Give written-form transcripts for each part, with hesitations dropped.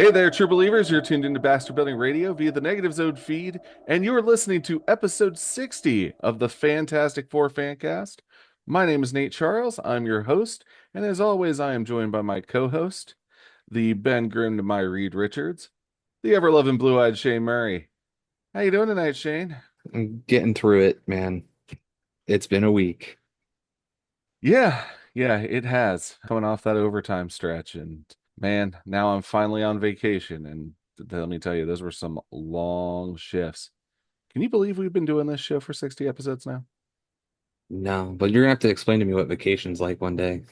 Hey there, true believers. You're tuned into Bastard Building Radio via the Negative Zone feed, and you're listening to episode 60 of the Fantastic Four Fancast. My name is Nate Charles. I'm your host, and as always, I am joined by my co-host, the Ben Grimm to my Reed Richards, the ever-loving blue-eyed Shane Murray. How you doing tonight, Shane? I'm getting through it, man. It's been a week. Yeah, it has. Coming off that overtime stretch, and man, now I'm finally on vacation, and let me tell you, those were some long shifts. Can you believe we've been doing this show for 60 episodes now? No, but you're gonna have to explain to me what vacation's like one day.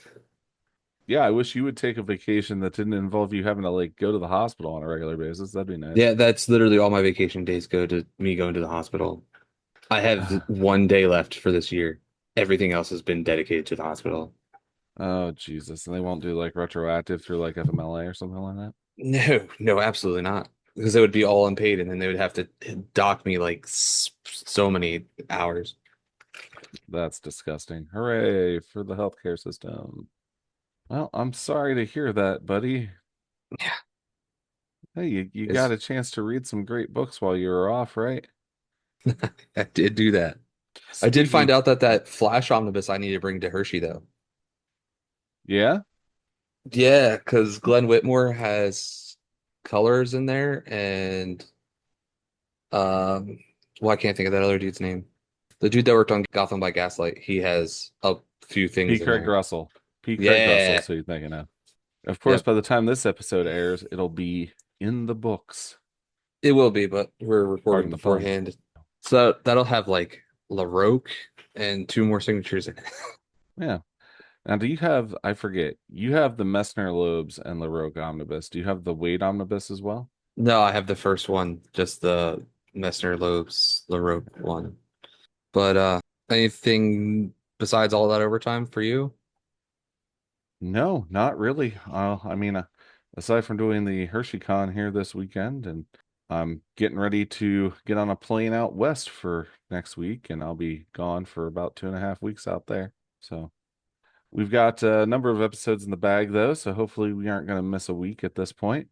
Yeah, I wish you would take a vacation that didn't involve you having to like go to the hospital on a regular basis. That'd be nice. Yeah, that's literally all my vacation days go to me going to the hospital. I have one day left for this year. Everything else has been dedicated to the hospital. Oh, Jesus. And they won't do like retroactive through like FMLA or something like that? No, no, absolutely not. Because it would be all unpaid, and then they would have to dock me like so many hours. That's disgusting. Hooray for the healthcare system. Well, I'm sorry to hear that, buddy. Yeah, Hey, you got it's a chance to read some great books while you were off, right? I did do that. I did find Speaking, out that Flash omnibus I need to bring to Hershey though. yeah, Yeah, because Glenn Whitmore has colors in there, and um, well, I can't think of that other dude's name. The dude that worked on Gotham by Gaslight, he has a few P. things in Craig there. Russell. P. Craig Russell, Yeah, so you're thinking of. Of course, yep, by the time this episode airs, it'll be in the books. it will be, but we're recording Pardon the pun. beforehand, so that'll have like LaRoque and two more signatures in it. Yeah. Now, do you have, I forget, you have the Messner Lobes and LaRoque Omnibus. Do you have the Wade Omnibus as well? No, I have the first one, just the Messner Loeb's LaRoque one. But anything besides all that overtime for you? No, not really. Aside from doing the HersheyCon here this weekend, and I'm getting ready to get on a plane out west for next week, and I'll be gone for about 2.5 weeks out there. So we've got a number of episodes in the bag, though, so hopefully we aren't going to miss a week at this point.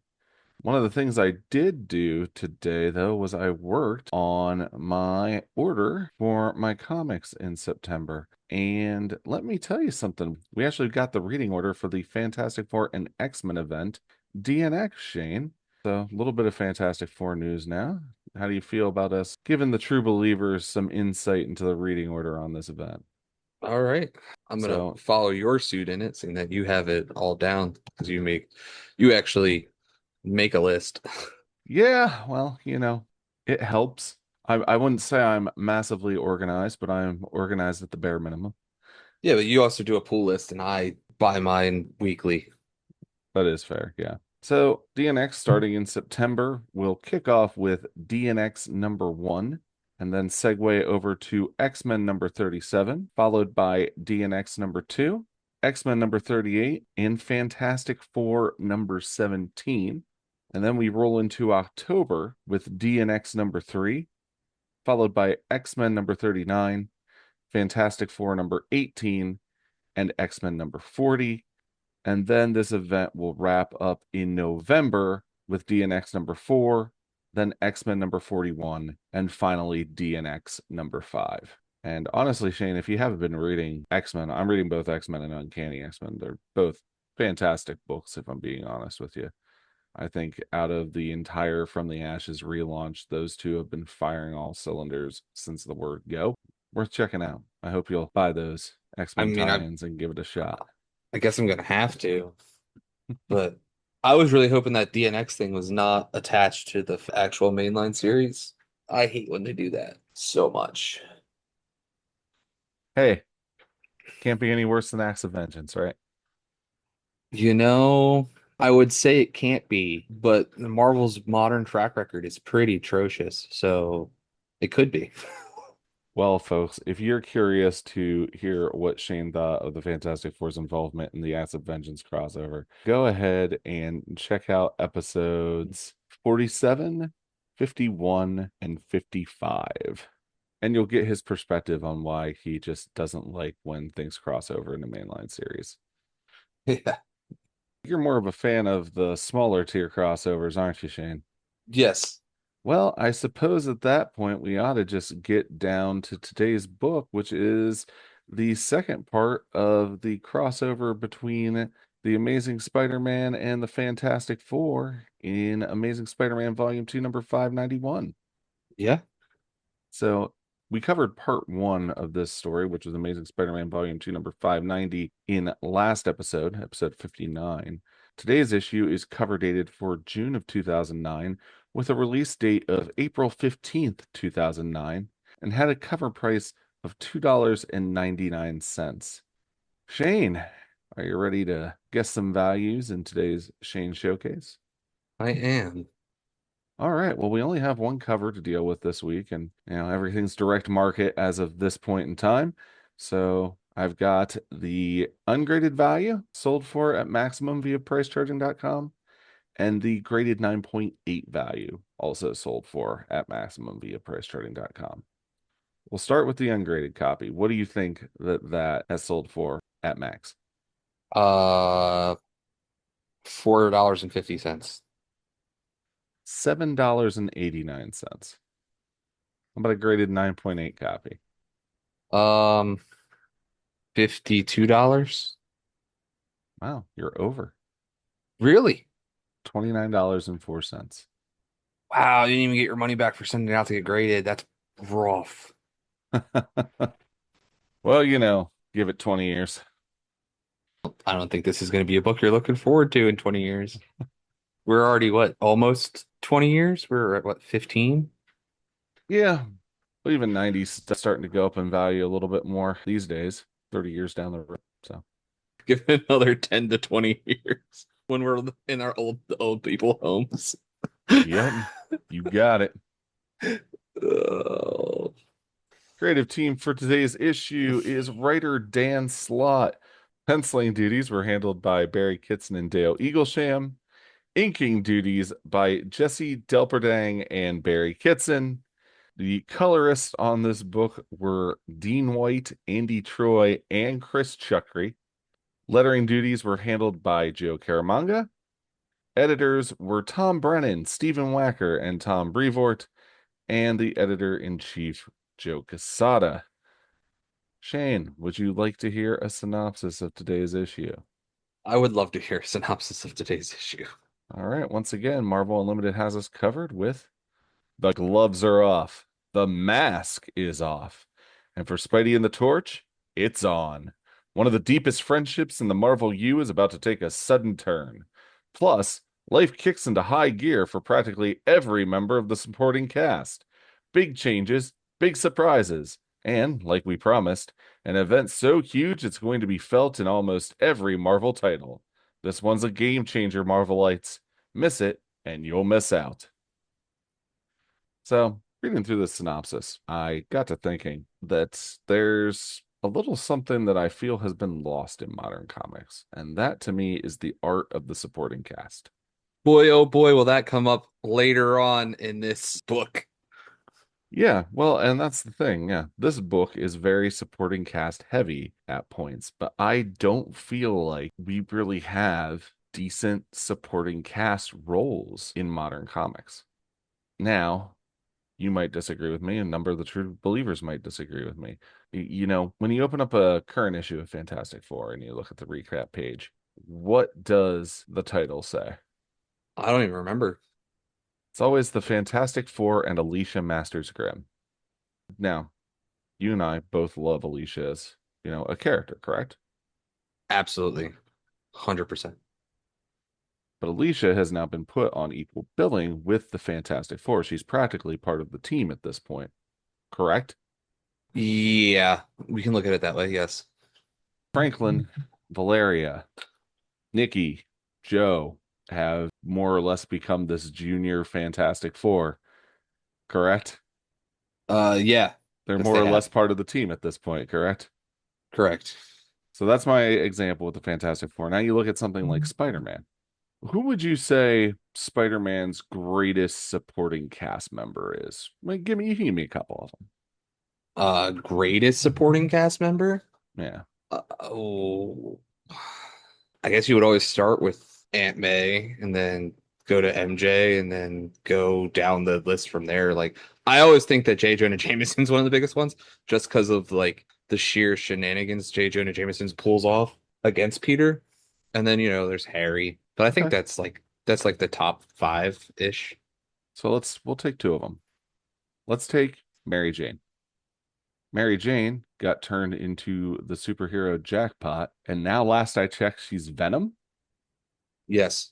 One of the things I did do today, though, was I worked on my order for my comics in September. And let me tell you something. We actually got the reading order for the Fantastic Four and X-Men event, DNX, Shane. So a little bit of Fantastic Four news now. How do you feel about us giving the true believers some insight into the reading order on this event? All right. I'm gonna So follow your suit in it, seeing that you have it all down because you actually make a list. yeah, well, it helps. I wouldn't say I'm massively organized, but I'm organized at the bare minimum. Yeah, but you also do a pool list, and I buy mine weekly. That is fair, yeah. So DNX starting in September will kick off with DNX number one, and then segue over to X-Men number 37, followed by DNX number two, X-Men number 38, and Fantastic Four number 17. And then we roll into October with DNX number three, followed by X-Men number 39, Fantastic Four number 18, and X-Men number 40. And then this event will wrap up in November with DNX number four, then X-Men number 41, and finally DNX number five. And honestly, Shane, if you haven't been reading X-Men, I'm reading both X-Men and Uncanny X-Men. They're both fantastic books, if I'm being honest with you. I think out of the entire From the Ashes relaunch, those two have been firing all cylinders since the word go. Worth checking out. I hope you'll buy those I X-Men mean, tie-ins and give it a shot. I guess I'm gonna have to, but I was really hoping that DNX thing was not attached to the actual mainline series. I hate when they do that so much. Hey, can't be any worse than Acts of Vengeance, right? You know, I would say it can't be, but Marvel's modern track record is pretty atrocious, so it could be. Well, folks, if you're curious to hear what Shane thought of the Fantastic Four's involvement in the Acts of Vengeance crossover, go ahead and check out episodes 47, 51, and 55. And you'll get his perspective on why he just doesn't like when things cross over in the mainline series. Yeah. You're more of a fan of the smaller tier crossovers, aren't you, Shane? Yes. Well, I suppose at that point we ought to just get down to today's book, which is the second part of the crossover between the Amazing Spider-Man and the Fantastic Four in Amazing Spider-Man Volume 2, number 591. Yeah. So we covered part one of this story, which was Amazing Spider-Man Volume 2, number 590 in last episode, episode 59. Today's issue is cover dated for June of 2009 with a release date of April 15th, 2009, and had a cover price of $2.99. Shane, are you ready to guess some values in today's Shane Showcase? I am. All right. Well, we only have one cover to deal with this week, and everything's direct market as of this point in time. So I've got the ungraded value sold for at maximum via pricecharging.com, and the graded 9.8 value also sold for at maximum via pricecharting.com. We'll start with the ungraded copy. What do you think that has sold for at max? Uh, $4.50. $7.89. How about a graded 9.8 copy? Um, $52. Wow, you're over. Really? $29.04. Wow, you didn't even get your money back for sending it out to get graded. That's rough. Well, give it 20 years. I don't think this is going to be a book you're looking forward to in 20 years. We're already, what, almost 20 years? We're at, what, 15? Yeah, but even 90s starting to go up in value a little bit more these days, 30 years down the road. So, Give it another 10 to 20 years when we're in our old people homes. yep, you got it. Oh. Creative team for today's issue is writer Dan Slott. Penciling duties were handled by Barry Kitson and Dale Eaglesham. Inking duties by Jesse Delperdang and Barry Kitson. The colorists on this book were Dean White, Andy Troy, and Chris Chuckry. Lettering duties were handled by Joe Caramanga. Editors were Tom Brennan, Stephen Wacker, and Tom Brevoort, and the editor-in-chief, Joe Quesada. Shane, would you like to hear a synopsis of today's issue? I would love to hear a synopsis of today's issue. All right, once again, Marvel Unlimited has us covered with the gloves are off, the mask is off, and for Spidey and the Torch, it's on. One of the deepest friendships in the Marvel U is about to take a sudden turn. Plus, life kicks into high gear for practically every member of the supporting cast. Big changes, big surprises, and, like we promised, an event so huge it's going to be felt in almost every Marvel title. This one's a game changer, Marvelites. Miss it, and you'll miss out. So, reading through the synopsis, I got to thinking that there's a little something that I feel has been lost in modern comics, and that to me is the art of the supporting cast. Boy, oh boy, will that come up later on in this book. Yeah, well, and that's the thing. Yeah, this book is very supporting cast heavy at points, but I don't feel like we really have decent supporting cast roles in modern comics. Now, you might disagree with me. A number of the true believers might disagree with me. When you open up a current issue of Fantastic Four and you look at the recap page, what does the title say? I don't even remember. It's always the Fantastic Four and Alicia Masters Grimm. Now, you and I both love Alicia as, a character, correct? Absolutely. 100%. But Alicia has now been put on equal billing with the Fantastic Four. She's practically part of the team at this point, correct? Yeah, we can look at it that way, yes. Franklin, Valeria, Nikki, Joe have more or less become this junior Fantastic Four, correct? Yeah, They're yes, more they or less have. part of the team at this point, correct? Correct. So that's my example with the Fantastic Four. Now you look at something like Spider-Man. Who would you say Spider-Man's greatest supporting cast member is? Like, you can give me a couple of them. Greatest supporting cast member? Yeah. Oh, I guess you would always start with Aunt May, and then go to MJ, and then go down the list from there. Like I always think that J. Jonah Jameson's one of the biggest ones, just because of like the sheer shenanigans J. Jonah Jameson pulls off against Peter. And then, there's Harry. But I think Okay. that's like the top five-ish. So we'll take two of them. Let's take Mary Jane. Mary Jane got turned into the superhero jackpot, and now last I checked, she's Venom. Yes.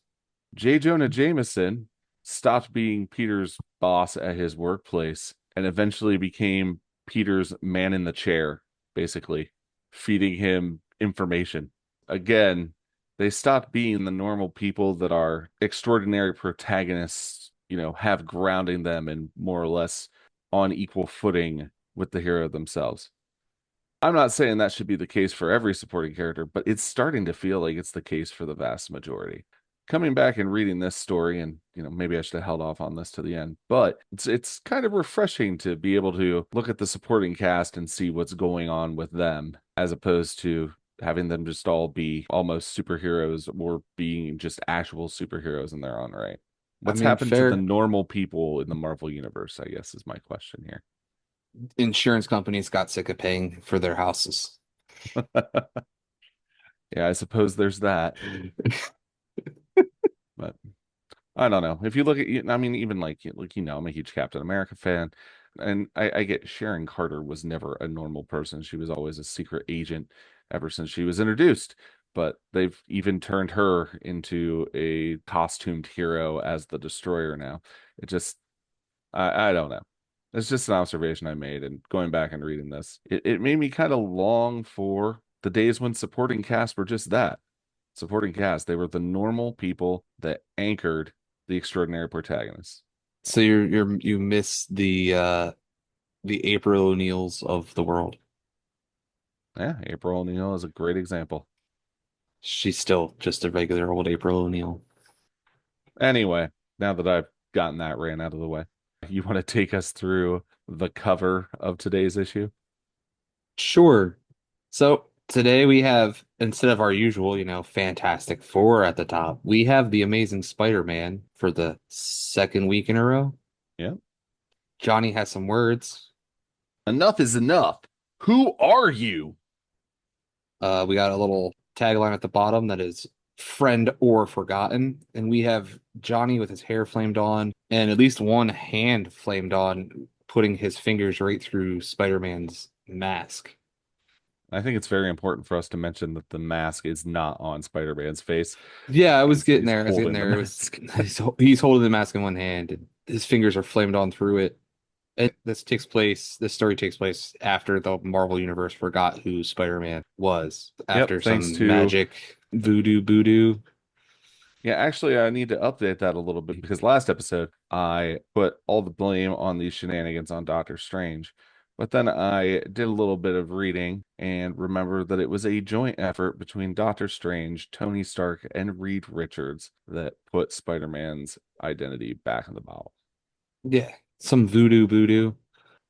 J. Jonah Jameson stopped being Peter's boss at his workplace and eventually became Peter's man in the chair, basically, feeding him information. Again, they stopped being the normal people that are extraordinary protagonists, have grounding them and more or less on equal footing with the hero themselves. I'm not saying that should be the case for every supporting character, but it's starting to feel like it's the case for the vast majority. Coming back and reading this story, and maybe I should have held off on this to the end, but it's kind of refreshing to be able to look at the supporting cast and see what's going on with them, as opposed to having them just all be almost superheroes or being just actual superheroes in their own right. I What's mean, happened to the fair. normal people in the Marvel universe, I guess, is my question here. Insurance companies got sick of paying for their houses. Yeah, I suppose there's that, but I don't know. If you look at, I mean, even I'm a huge Captain America fan, and I get Sharon Carter was never a normal person. She was always a secret agent ever since she was introduced. But they've even turned her into a costumed hero as the Destroyer now. It just, I don't know. It's just an observation I made, and going back and reading this, it made me kind of long for the days when supporting cast were just that supporting cast. They were the normal people that anchored the extraordinary protagonists. So you miss the April O'Neils of the world. Yeah, April O'Neil is a great example. She's still just a regular old April O'Neil. Anyway, now that I've gotten that ran out of the way, you want to take us through the cover of today's issue? Sure. So today we have, instead of our usual, Fantastic Four at the top, we have the Amazing Spider-Man for the second week in a row. Yeah. Johnny has some words. Enough is enough. Who are you? We got a little tagline at the bottom that is friend or forgotten. And we have Johnny with his hair flamed on and at least one hand flamed on, putting his fingers right through Spider-Man's mask. I think it's very important for us to mention that the mask is not on Spider-Man's face Yeah, I was because getting he's there. I was getting holding the there. It was mask. he's holding the mask in one hand and his fingers are flamed on through it. And this story takes place after the Marvel Universe forgot who Spider-Man was Yep, after thanks some to magic voodoo. Yeah, actually, I need to update that a little bit because last episode I put all the blame on these shenanigans on Doctor Strange. But then I did a little bit of reading and remembered that it was a joint effort between Doctor Strange, Tony Stark, and Reed Richards that put Spider-Man's identity back in the bottle. Yeah, some voodoo.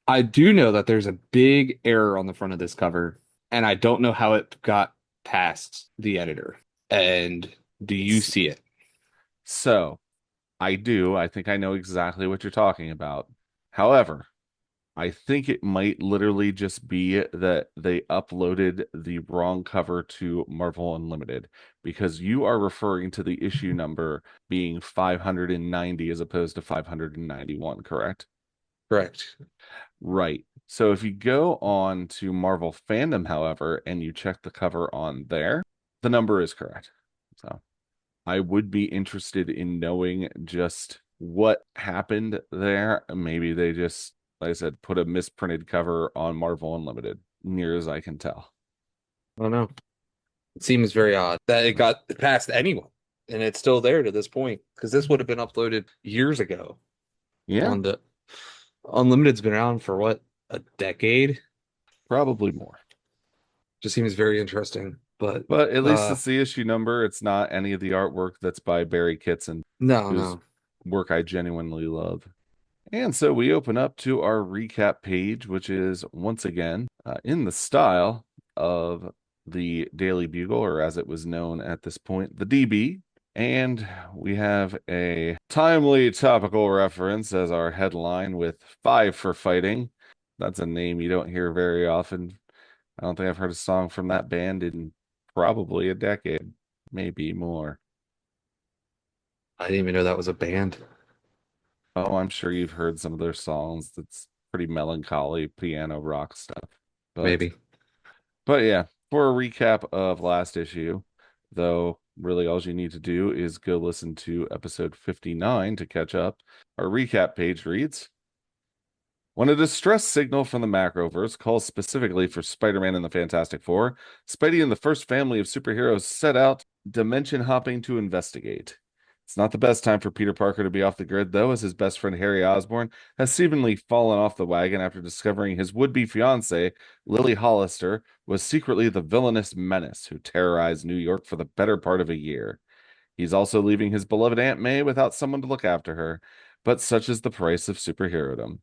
I do know that there's a big error on the front of this cover, and I don't know how it got past the editor. And do you S- see it? So I do. I think I know exactly what you're talking about. However, I think it might literally just be that they uploaded the wrong cover to Marvel Unlimited because you are referring to the issue number being 590 as opposed to 591, correct? Correct. Right. So if you go on to Marvel Fandom, however, and you check the cover on there, the number is correct. So I would be interested in knowing just what happened there. Maybe they just, like I said, put a misprinted cover on Marvel Unlimited, near as I can tell. I don't know. It seems very odd that it got past anyone, and it's still there to this point because this would have been uploaded years ago. Yeah, On the Unlimited's been around for what, a decade? probably more. Just seems very interesting. But But at least uh it's the issue number. It's not any of the artwork that's by Barry Kitson, no, whose no. work I genuinely love. And so we open up to our recap page, which is once again in the style of the Daily Bugle, or as it was known at this point, the DB. And we have a timely topical reference as our headline with Five for Fighting. That's a name you don't hear very often. I don't think I've heard a song from that band in probably a decade, maybe more. I didn't even know that was a band. Oh, I'm sure you've heard some of their songs. That's pretty melancholy piano rock stuff. But Maybe. but yeah, for a recap of last issue, though really all you need to do is go listen to episode 59 to catch up. Our recap page reads: when a distress signal from the Macroverse calls specifically for Spider-Man and the Fantastic Four, Spidey and the first family of superheroes set out dimension hopping to investigate. It's not the best time for Peter Parker to be off the grid, though, as his best friend Harry Osborn has seemingly fallen off the wagon after discovering his would-be fiancée, Lily Hollister, was secretly the villainous menace who terrorized New York for the better part of a year. He's also leaving his beloved Aunt May without someone to look after her, but such is the price of superherodom.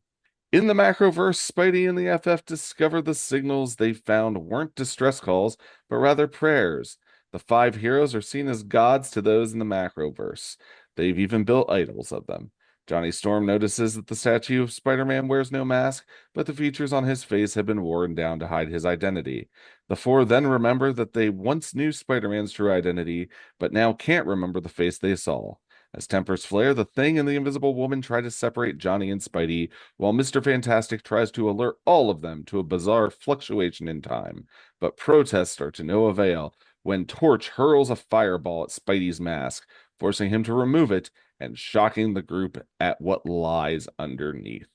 In the Macroverse, Spidey and the FF discover the signals they found weren't distress calls, but rather prayers. The five heroes are seen as gods to those in the Macroverse. They've even built idols of them. Johnny Storm notices that the statue of Spider-Man wears no mask, but the features on his face have been worn down to hide his identity. The four then remember that they once knew Spider-Man's true identity, but now can't remember the face they saw. As tempers flare, the Thing and the Invisible Woman try to separate Johnny and Spidey, while Mr. Fantastic tries to alert all of them to a bizarre fluctuation in time. But protests are to no avail when Torch hurls a fireball at Spidey's mask, forcing him to remove it and shocking the group at what lies underneath.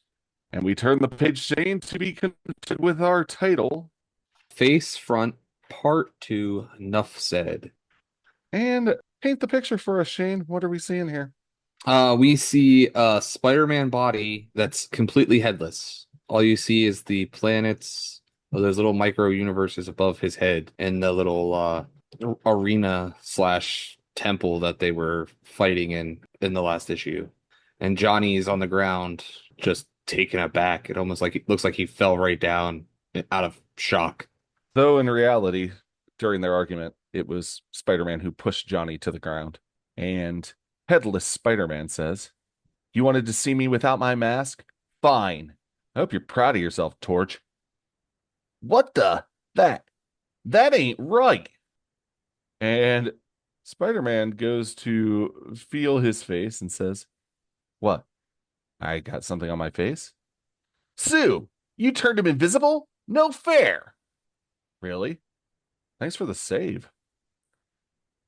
And we turn the page, Shane, to be connected with our title. Face Front Part 2, Nuff said. And paint the picture for us, Shane. What are we seeing here? We see a Spider-Man body that's completely headless. All you see is the planets, those little micro universes above his head, and the little arena slash temple that they were fighting in the last issue. And Johnny's on the ground, just taken aback. It almost like it looks like he fell right down out of shock. Though in reality, during their argument, it was Spider-Man who pushed Johnny to the ground. And Headless Spider-Man says, "You wanted to see me without my mask? Fine. I hope you're proud of yourself, Torch." What the? That ain't right. And Spider-Man goes to feel his face and says, "What? I got something on my face?" "Sue, you turned him invisible? No fair." "Really? Thanks for the save."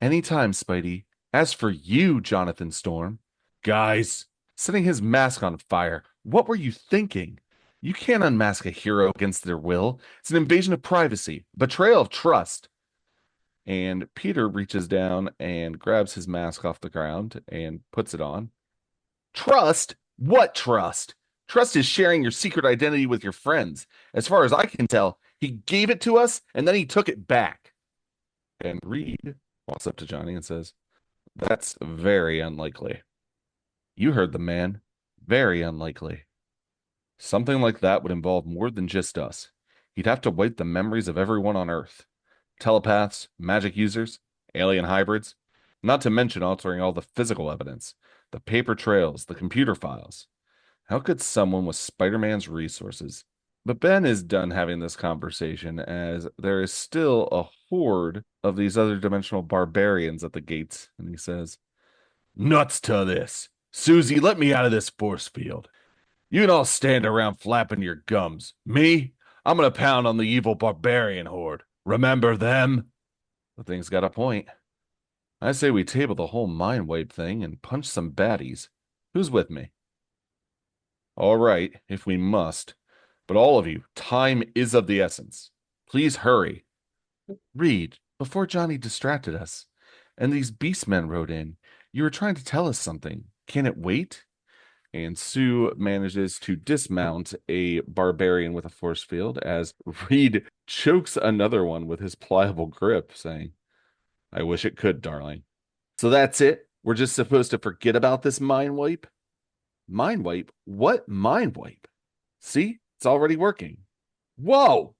"Anytime, Spidey. As for you, Jonathan Storm." "Guys, setting his mask on fire. What were you thinking? You can't unmask a hero against their will. It's an invasion of privacy, betrayal of trust." And Peter reaches down and grabs his mask off the ground and puts it on. "Trust? What trust? Trust is sharing your secret identity with your friends. As far as I can tell, he gave it to us and then he took it back." And Reed walks up to Johnny and says, "That's very unlikely." "You heard the man. Very unlikely. Something like that would involve more than just us. He'd have to wipe the memories of everyone on Earth. Telepaths, magic users, alien hybrids, not to mention altering all the physical evidence, the paper trails, the computer files. How could someone with Spider-Man's resources?" But Ben is done having this conversation as there is still a horde of these other dimensional barbarians at the gates, and he says, "Nuts to this. Susie, let me out of this force field. You can all stand around flapping your gums. Me, I'm gonna pound on the evil barbarian horde. Remember them?" The Thing's got a point. "I say we table the whole mind wipe thing and punch some baddies. Who's with me?" "All right, if we must. But all of you, time is of the essence. Please hurry." "Reed, before Johnny distracted us, and these beastmen rode in, you were trying to tell us something. Can it wait?" And Sue manages to dismount a barbarian with a force field as Reed chokes another one with his pliable grip, saying, "I wish it could, darling." "So that's it? We're just supposed to forget about this mind wipe?" "Mind wipe? What mind wipe? See, it's already working." "Whoa!"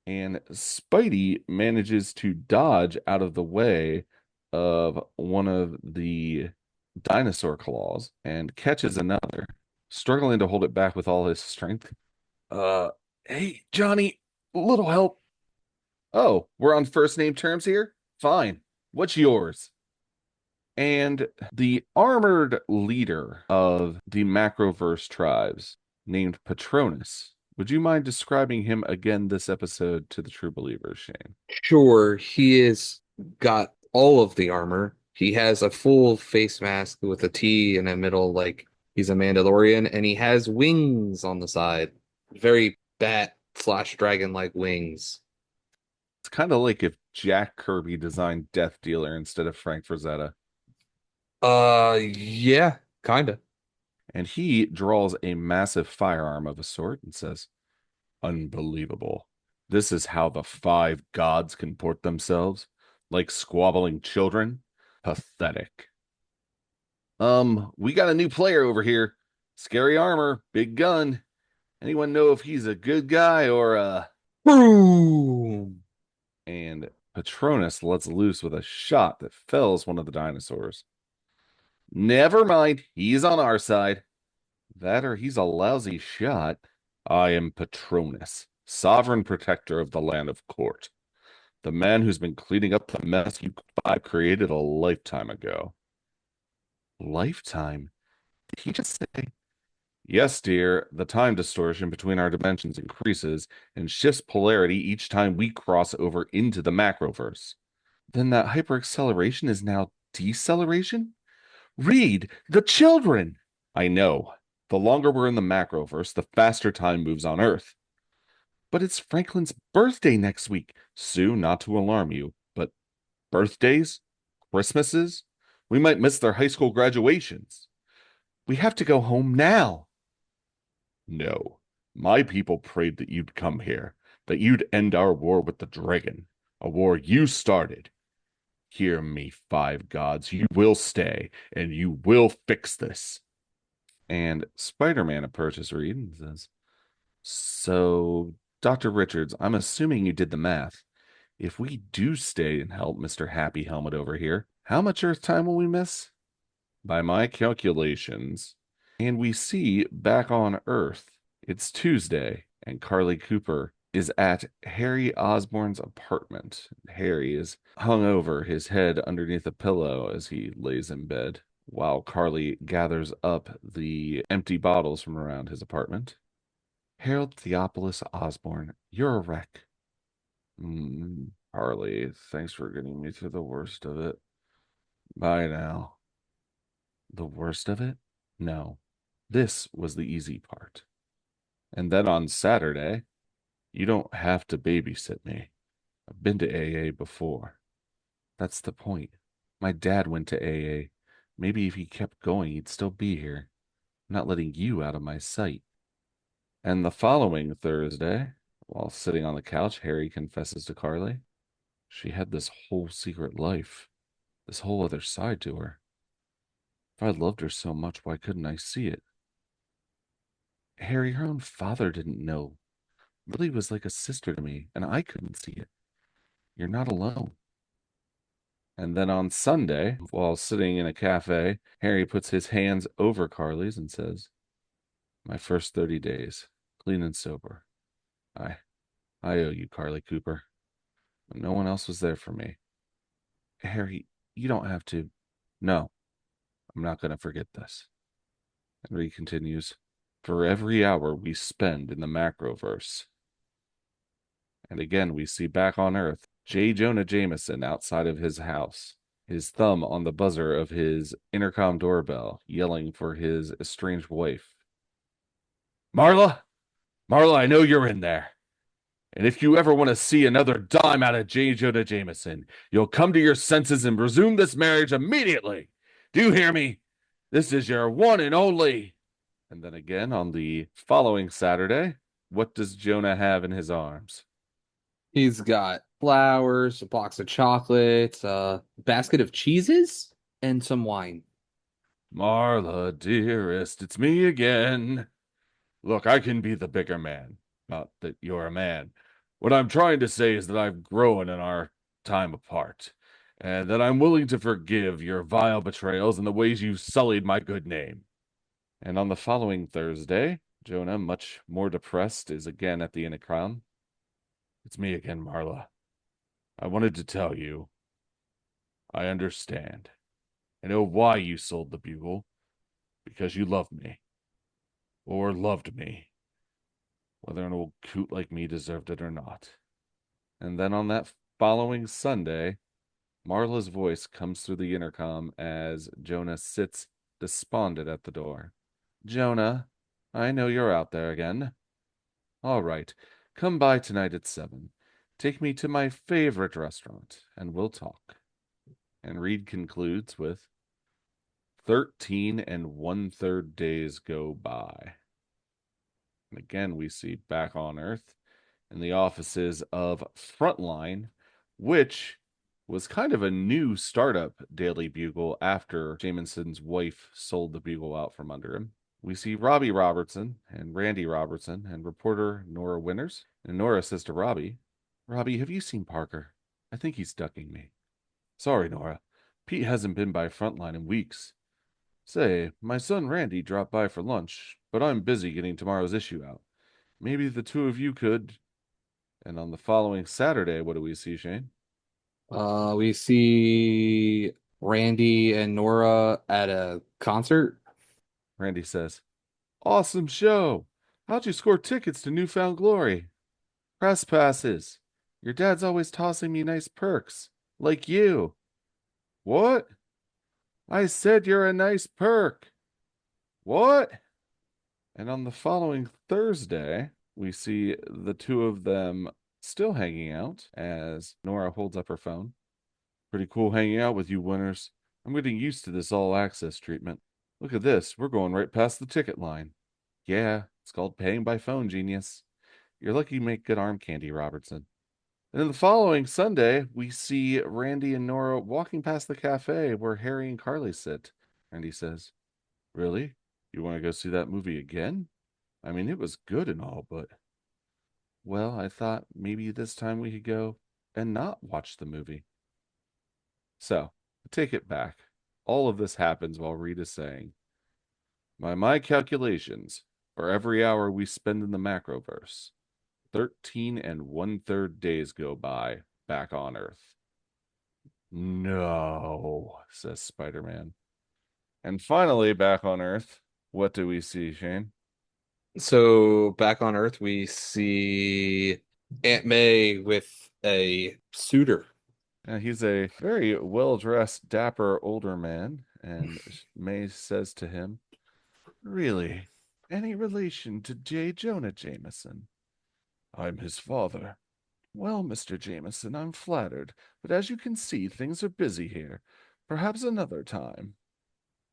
And Spidey manages to dodge out of the way of one of the dinosaur claws and catches another, struggling to hold it back with all his strength. Uh, hey, Johnny, little help. Oh, we're on first name terms here? Fine. What's yours? And the armored leader of the Macroverse tribes, named Patronus. Would you mind describing him again this episode to the true believers, Shane? Sure, he is got all of the armor. He has a full face mask with a T in the middle, like he's a Mandalorian, and he has wings on the side. Very bat slash dragon like wings. It's kind of like if Jack Kirby designed Death Dealer instead of Frank Frazetta. Yeah, kinda. And he draws a massive firearm of a sort and says, Unbelievable. This is how the five gods comport themselves? Like squabbling children? Pathetic. We got a new player over here. Scary armor, big gun. Anyone know if he's a good guy or Boom! And Patronus lets loose with a shot that fells one of the dinosaurs. Never mind, he's on our side. That or he's a lousy shot. I am Patronus, sovereign protector of the land of court. The man who's been cleaning up the mess you five created a lifetime ago. Lifetime? Did he just say? Yes, dear, the time distortion between our dimensions increases and shifts polarity each time we cross over into the macroverse. Then that hyperacceleration is now deceleration? Read, the children! I know. The longer we're in the macroverse, the faster time moves on Earth. But it's Franklin's birthday next week. Sue, not to alarm you, but birthdays? Christmases? We might miss their high school graduations. We have to go home now. No. My people prayed that you'd come here, that you'd end our war with the dragon, a war you started. Hear me, five gods. You will stay, and you will fix this. And Spider-Man approaches Reed and says, So, Dr. Richards, I'm assuming you did the math. If we do stay and help Mr. Happy Helmet over here, how much Earth time will we miss? By my calculations. And we see back on Earth, it's Tuesday, and Carly Cooper is at Harry Osborn's apartment. Harry is hung over, his head underneath a pillow as he lays in bed, while Carly gathers up the empty bottles from around his apartment. Harold Theophilus Osborn, you're a wreck. Carly, thanks for getting me through the worst of it. Bye now. The worst of it? No. This was the easy part. And then on Saturday, you don't have to babysit me. I've been to AA before. That's the point. My dad went to AA. Maybe if he kept going, he'd still be here. I'm not letting you out of my sight. And the following Thursday, while sitting on the couch, Harry confesses to Carly, she had this whole secret life, this whole other side to her. If I loved her so much, why couldn't I see it? Harry, her own father didn't know. Lily was like a sister to me, and I couldn't see it. You're not alone. And then on Sunday, while sitting in a cafe, Harry puts his hands over Carly's and says, My first 30 days, clean and sober. I I owe you, Carly Cooper. No one else was there for me. Harry, you don't have to. No, I'm not going to forget this. Henry continues, For every hour we spend in the Macroverse. And again, we see back on Earth J. Jonah Jameson outside of his house, his thumb on the buzzer of his intercom doorbell, yelling for his estranged wife. Marla? Marla, I know you're in there. And if you ever want to see another dime out of J. Jonah Jameson, you'll come to your senses and resume this marriage immediately. Do you hear me? This is your one and only. And then again on the following Saturday, what does Jonah have in his arms? He's got flowers, a box of chocolates, a basket of cheeses, and some wine. Marla, dearest, it's me again. Look, I can be the bigger man. Not that you're a man. What I'm trying to say is that I've grown in our time apart. and that I'm willing to forgive your vile betrayals and the ways you sullied my good name. And on the following Thursday, Jonah, much more depressed, is again at the Inn. It's me again, Marla. I wanted to tell you, I understand. I know why you sold the bugle, because you love me, or loved me, whether an old coot like me deserved it or not. And then on that following Sunday, Marla's voice comes through the intercom as Jonah sits despondent at the door. Jonah, I know you're out there again. All right, come by tonight at 7. Take me to my favorite restaurant, and we'll talk. And Reed concludes with 13 and one-third days go by. And again, we see back on Earth in the offices of Frontline, which was kind of a new startup Daily Bugle after Jameson's wife sold the Bugle out from under him. We see Robbie Robertson and Randy Robertson and reporter Nora Winters. And Nora says to Robbie, Robbie, have you seen Parker? I think he's ducking me. Sorry, Nora. Pete hasn't been by Frontline in weeks. Say, my son Randy dropped by for lunch, but I'm busy getting tomorrow's issue out. Maybe the two of you could. And on the following Saturday, what do we see, Shane? We see Randy and Nora at a concert. Randy says, Awesome show. How'd you score tickets to Newfound Glory? Press passes. Your dad's always tossing me nice perks. Like you. What? I said you're a nice perk. What? And on the following Thursday, we see the two of them still hanging out as Nora holds up her phone. Pretty cool hanging out with you, Winners. I'm getting used to this all access treatment. Look at this. We're going right past the ticket line. Yeah, it's called paying by phone, genius. You're lucky you make good arm candy, Robertson. And then the following Sunday, we see Randy and Nora walking past the cafe where Harry and Carly sit. Randy says, Really? You want to go see that movie again? I mean, it was good and all, but. Well, I thought maybe this time we could go and not watch the movie. So, to take it back, all of this happens while Rita's saying, By my calculations, for every hour we spend in the Macroverse, 13 and one-third days go by back on Earth. No, says Spider-Man. And finally, back on Earth, what do we see, Shane? So back on Earth, we see Aunt May with a suitor. He's a very well-dressed, dapper older man, and May says to him, Really, any relation to J. Jonah Jameson? I'm his father. Well, Mr. Jameson, I'm flattered, but as you can see, things are busy here. Perhaps another time.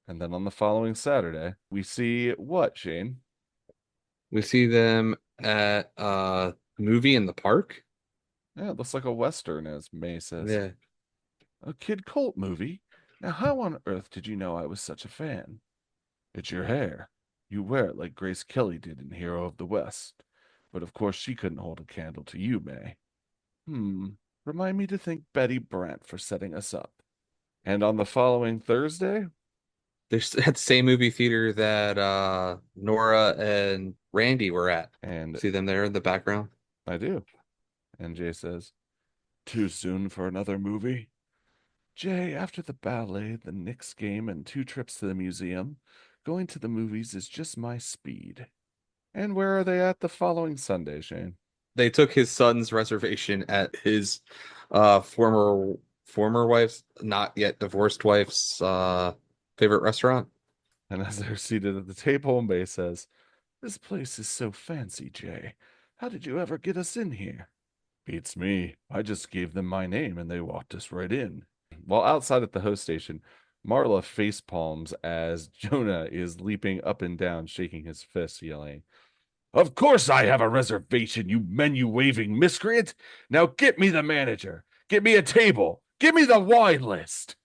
And then on the following Saturday, we see what, Shane? We see them at a movie in the park. Yeah, it looks like a Western, as May says. Yeah. A kid cult movie? Now, how on earth did you know I was such a fan? It's your hair. You wear it like Grace Kelly did in Hero of the West. But of course, she couldn't hold a candle to you, May. Remind me to thank Betty Brant for setting us up. And on the following Thursday, They're at the same movie theater that Nora and Randy were at. and See them there in the background? I do. And Jay says, Too soon for another movie? Jay, after the ballet, the Knicks game, and 2 trips to the museum, going to the movies is just my speed. And where are they at the following Sunday, Shane? They took his son's reservation at his former wife's, not yet divorced wife's favorite restaurant. And as they're seated at the table, May says, This place is so fancy, Jay. How did you ever get us in here? Beats me. I just gave them my name and they walked us right in. While outside at the host station, Marla face palms as Jonah is leaping up and down, shaking his fists, yelling, Of course I have a reservation, you menu waving miscreant. Now get me the manager. Get me a table. Give me the wine list.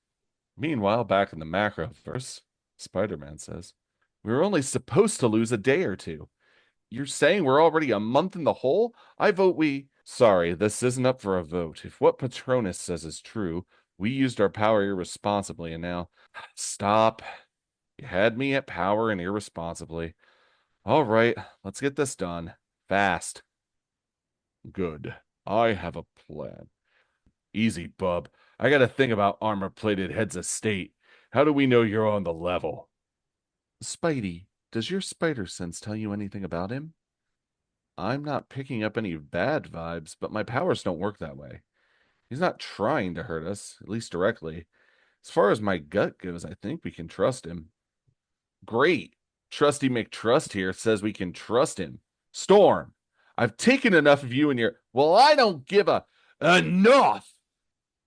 Meanwhile, back in the Macroverse, Spider-Man says, We were only supposed to lose a day or two. You're saying we're already a month in the hole? I vote we. Sorry, this isn't up for a vote. If what Patronus says is true, We used our power irresponsibly, and now stop. You had me at power and irresponsibly. All right, let's get this done. Fast. Good. I have a plan. Easy, bub. I got to think about armor-plated heads of state. How do we know you're on the level? Spidey, does your spider sense tell you anything about him? I'm not picking up any bad vibes, but my powers don't work that way. He's not trying to hurt us, at least directly. As far as my gut goes, I think we can trust him. Great. Trusty McTrust here says we can trust him. Storm, I've taken enough of you and your. Well, I don't give a. Enough!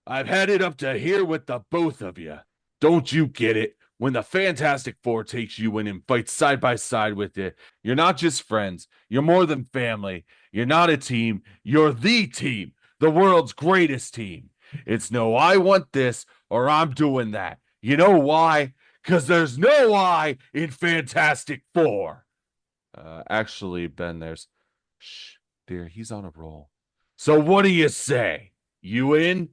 I've had it up to here with the both of you. Don't you get it? When the Fantastic Four takes you in and fights side by side with you, you're not just friends. You're more than family. You're not a team. You're the team. The world's greatest team. It's no, I want this or I'm doing that. You know why? Because there's no I in Fantastic Four. Actually, Ben, there's. Shh, dear, he's on a roll. So what do you say? You in?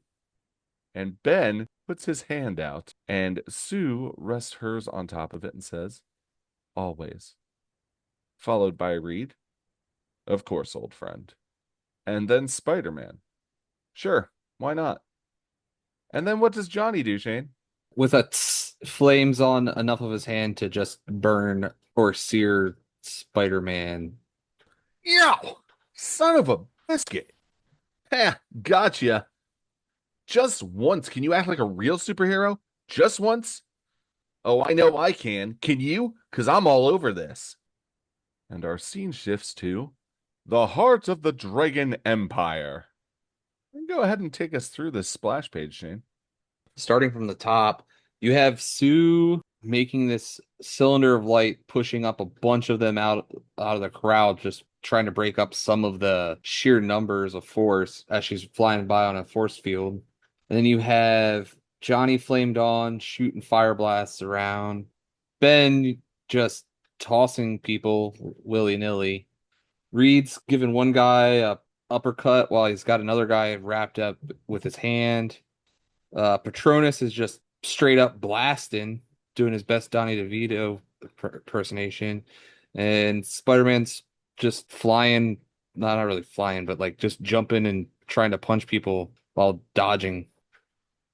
And Ben puts his hand out, and Sue rests hers on top of it and says, always. Followed by Reed, of course, old friend. And then Spider Man. Sure, why not? And then what does Johnny do, Shane? With a flames on enough of his hand to just burn or sear Spider-Man. Yow! Son of a biscuit. Ha, gotcha. Just once. Can you act like a real superhero? Just once? Oh, I know I can. Can you? Because I'm all over this. And our scene shifts to the heart of the Dragon Empire. Go ahead and take us through this splash page, Shane. Starting from the top, you have Sue making this cylinder of light, pushing up a bunch of them out of the crowd, just trying to break up some of the sheer numbers of force as she's flying by on a force field. And then you have Johnny flamed on, shooting fire blasts around. Ben just tossing people willy-nilly. Reed's giving one guy a uppercut while he's got another guy wrapped up with his hand. Patronus is just straight up blasting, doing his best Donnie DeVito impersonation, and Spider-Man's just flying, not really flying, but like just jumping and trying to punch people while dodging.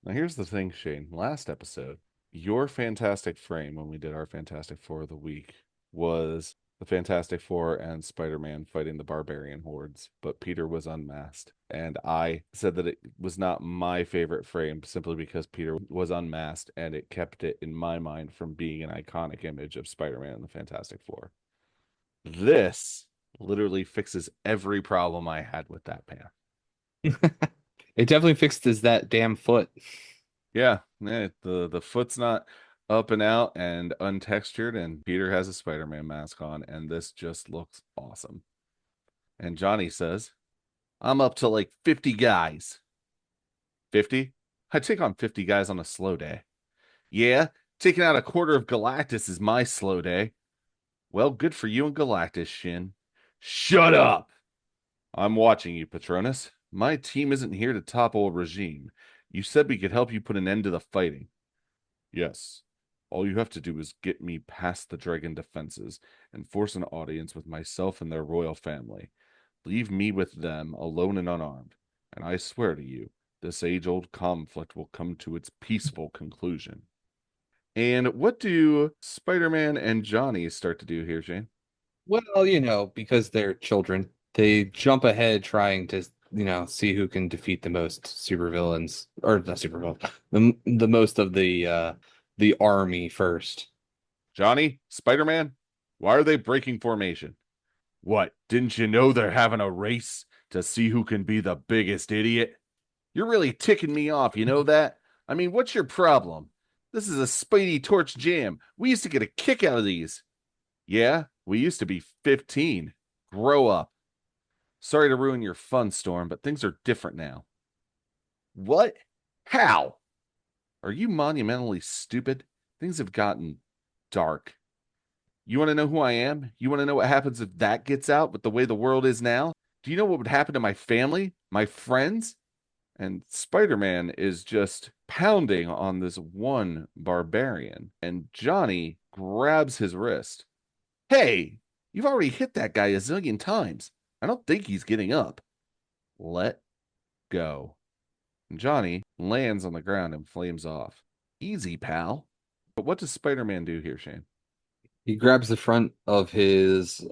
Now, here's the thing, Shane. Last episode, your fantastic frame when we did our Fantastic Four of the week was the Fantastic Four and Spider-Man fighting the barbarian hordes, but Peter was unmasked. And I said that it was not my favorite frame simply because Peter was unmasked and it kept it in my mind from being an iconic image of Spider-Man and the Fantastic Four. This literally fixes every problem I had with that pan. It definitely fixed his that damn foot. Yeah, the foot's not up and out and untextured, and Peter has a Spider-Man mask on, and this just looks awesome. And Johnny says, I'm up to like 50 guys. 50? I take on 50 guys on a slow day. Yeah, taking out a quarter of Galactus is my slow day. Well, good for you and Galactus, Shin. Shut up! I'm watching you, Patronus. My team isn't here to topple a regime. You said we could help you put an end to the fighting. Yes. All you have to do is get me past the dragon defenses and force an audience with myself and their royal family. Leave me with them, alone and unarmed. And I swear to you, this age-old conflict will come to its peaceful conclusion. And what do Spider-Man and Johnny start to do here, Shane? Well, because they're children, they jump ahead trying to, see who can defeat the most supervillains, or not supervillains, the most of the army first. Johnny, Spider-Man, why are they breaking formation? What, didn't you know they're having a race to see who can be the biggest idiot? You're really ticking me off, you know that? I mean, what's your problem? This is a Spidey Torch jam. We used to get a kick out of these. Yeah, we used to be 15. Grow up. Sorry to ruin your fun, Storm, but things are different now. What? How? Are you monumentally stupid? Things have gotten dark. You want to know who I am? You want to know what happens if that gets out with the way the world is now? Do you know what would happen to my family? My friends? And Spider-Man is just pounding on this one barbarian, and Johnny grabs his wrist. Hey, you've already hit that guy a zillion times. I don't think he's getting up. Let go. And Johnny lands on the ground and flames off. Easy, pal. But what does Spider-Man do here, Shane? He grabs the front of his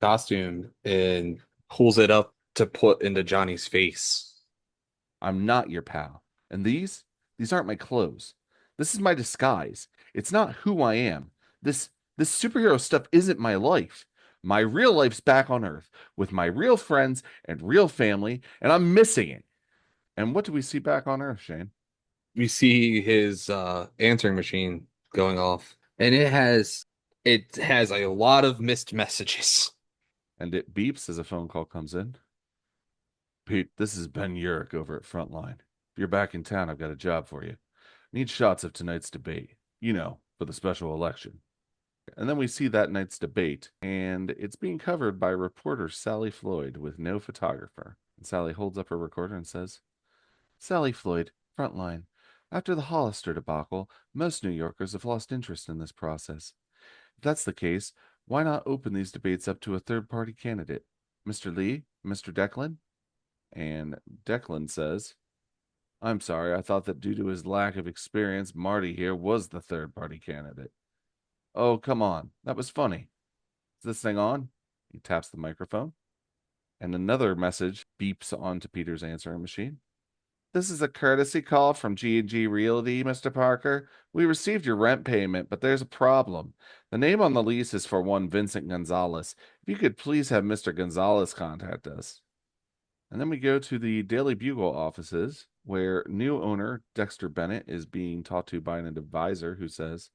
costume and pulls it up to put into Johnny's face. I'm not your pal. And these aren't my clothes. This is my disguise. It's not who I am. This superhero stuff isn't my life. My real life's back on Earth with my real friends and real family, and I'm missing it. And what do we see back on Earth, Shane? We see his answering machine going off, and it has a lot of missed messages. And it beeps as a phone call comes in. Pete, this is Ben Urich over at Frontline. If you're back in town, I've got a job for you. Need shots of tonight's debate, for the special election. And then we see that night's debate, and it's being covered by reporter Sally Floyd with no photographer. And Sally holds up her recorder and says, Sally Floyd, Frontline. After the Hollister debacle, most New Yorkers have lost interest in this process. If that's the case, why not open these debates up to a third party candidate? Mr. Lee? Mr. Declan? And Declan says, I'm sorry, I thought that due to his lack of experience, Marty here was the third party candidate. Oh, come on. That was funny. Is this thing on? He taps the microphone, and another message beeps onto Peter's answering machine. This is a courtesy call from G&G Realty, Mr. Parker. We received your rent payment, but there's a problem. The name on the lease is for one Vincent Gonzalez. If you could please have Mr. Gonzalez contact us. And then we go to the Daily Bugle offices, where new owner Dexter Bennett is being talked to by an advisor who says,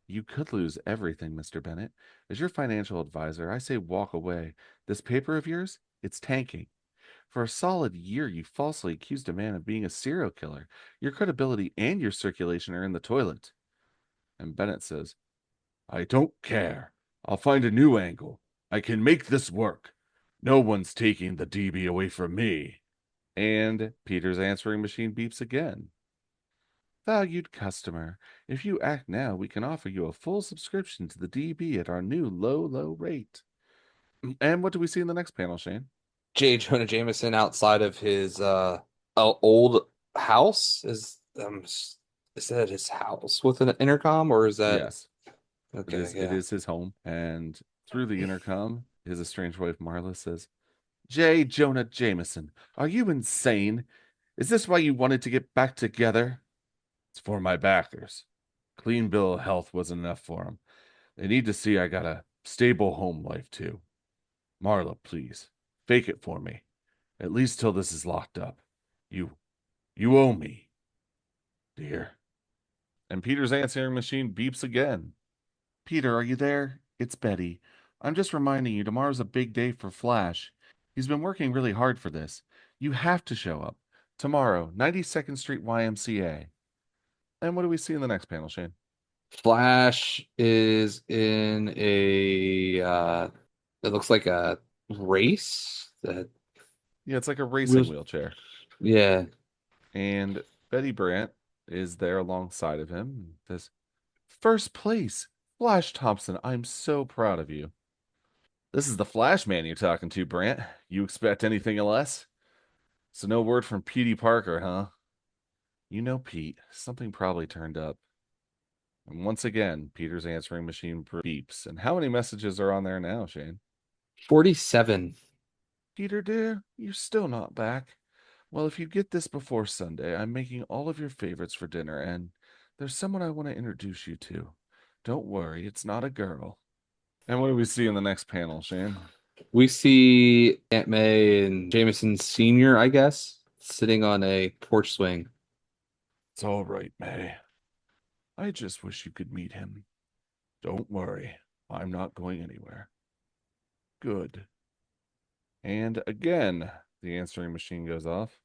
You could lose everything, Mr. Bennett. As your financial advisor, I say walk away. This paper of yours, it's tanking. For a solid year, you falsely accused a man of being a serial killer. Your credibility and your circulation are in the toilet. And Bennett says, I don't care. I'll find a new angle. I can make this work. No one's taking the DB away from me. And Peter's answering machine beeps again. Valued customer, if you act now, we can offer you a full subscription to the DB at our new low, low rate. And what do we see in the next panel, Shane? J. Jonah Jameson outside of his old house is that his house with an intercom or is that Yes, it okay? is. It Yeah. is his home, and through the intercom, his estranged wife Marla says, "J. Jonah Jameson, are you insane? Is this why you wanted to get back together? It's for my backers. Clean bill of health wasn't enough for them. They need to see I got a stable home life too. Marla, please, fake it for me, at least till this is locked up. You, you owe me, dear." And Peter's answering machine beeps again. Peter, are you there? It's Betty. I'm just reminding you, tomorrow's a big day for Flash. He's been working really hard for this. You have to show up. Tomorrow, 92nd Street YMCA. And what do we see in the next panel, Shane? Flash is in a it looks like a race that Yeah, it's like a racing wheels wheelchair. yeah. And Betty Brant is there alongside of him and says, First place, Flash Thompson. I'm so proud of you. This is the Flash man you're talking to, Brant. You expect anything less? So no word from Petey Parker, huh? You know, Pete, something probably turned up. And once again, Peter's answering machine beeps. And how many messages are on there now, Shane? 47. Peter, dear, you're still not back. Well, if you get this before Sunday, I'm making all of your favorites for dinner, and there's someone I want to introduce you to. Don't worry, it's not a girl. And what do we see in the next panel, Shane? We see Aunt May and Jameson Sr., I guess, sitting on a porch swing. It's all right, May. I just wish you could meet him. Don't worry, I'm not going anywhere. Good. And again, the answering machine goes off.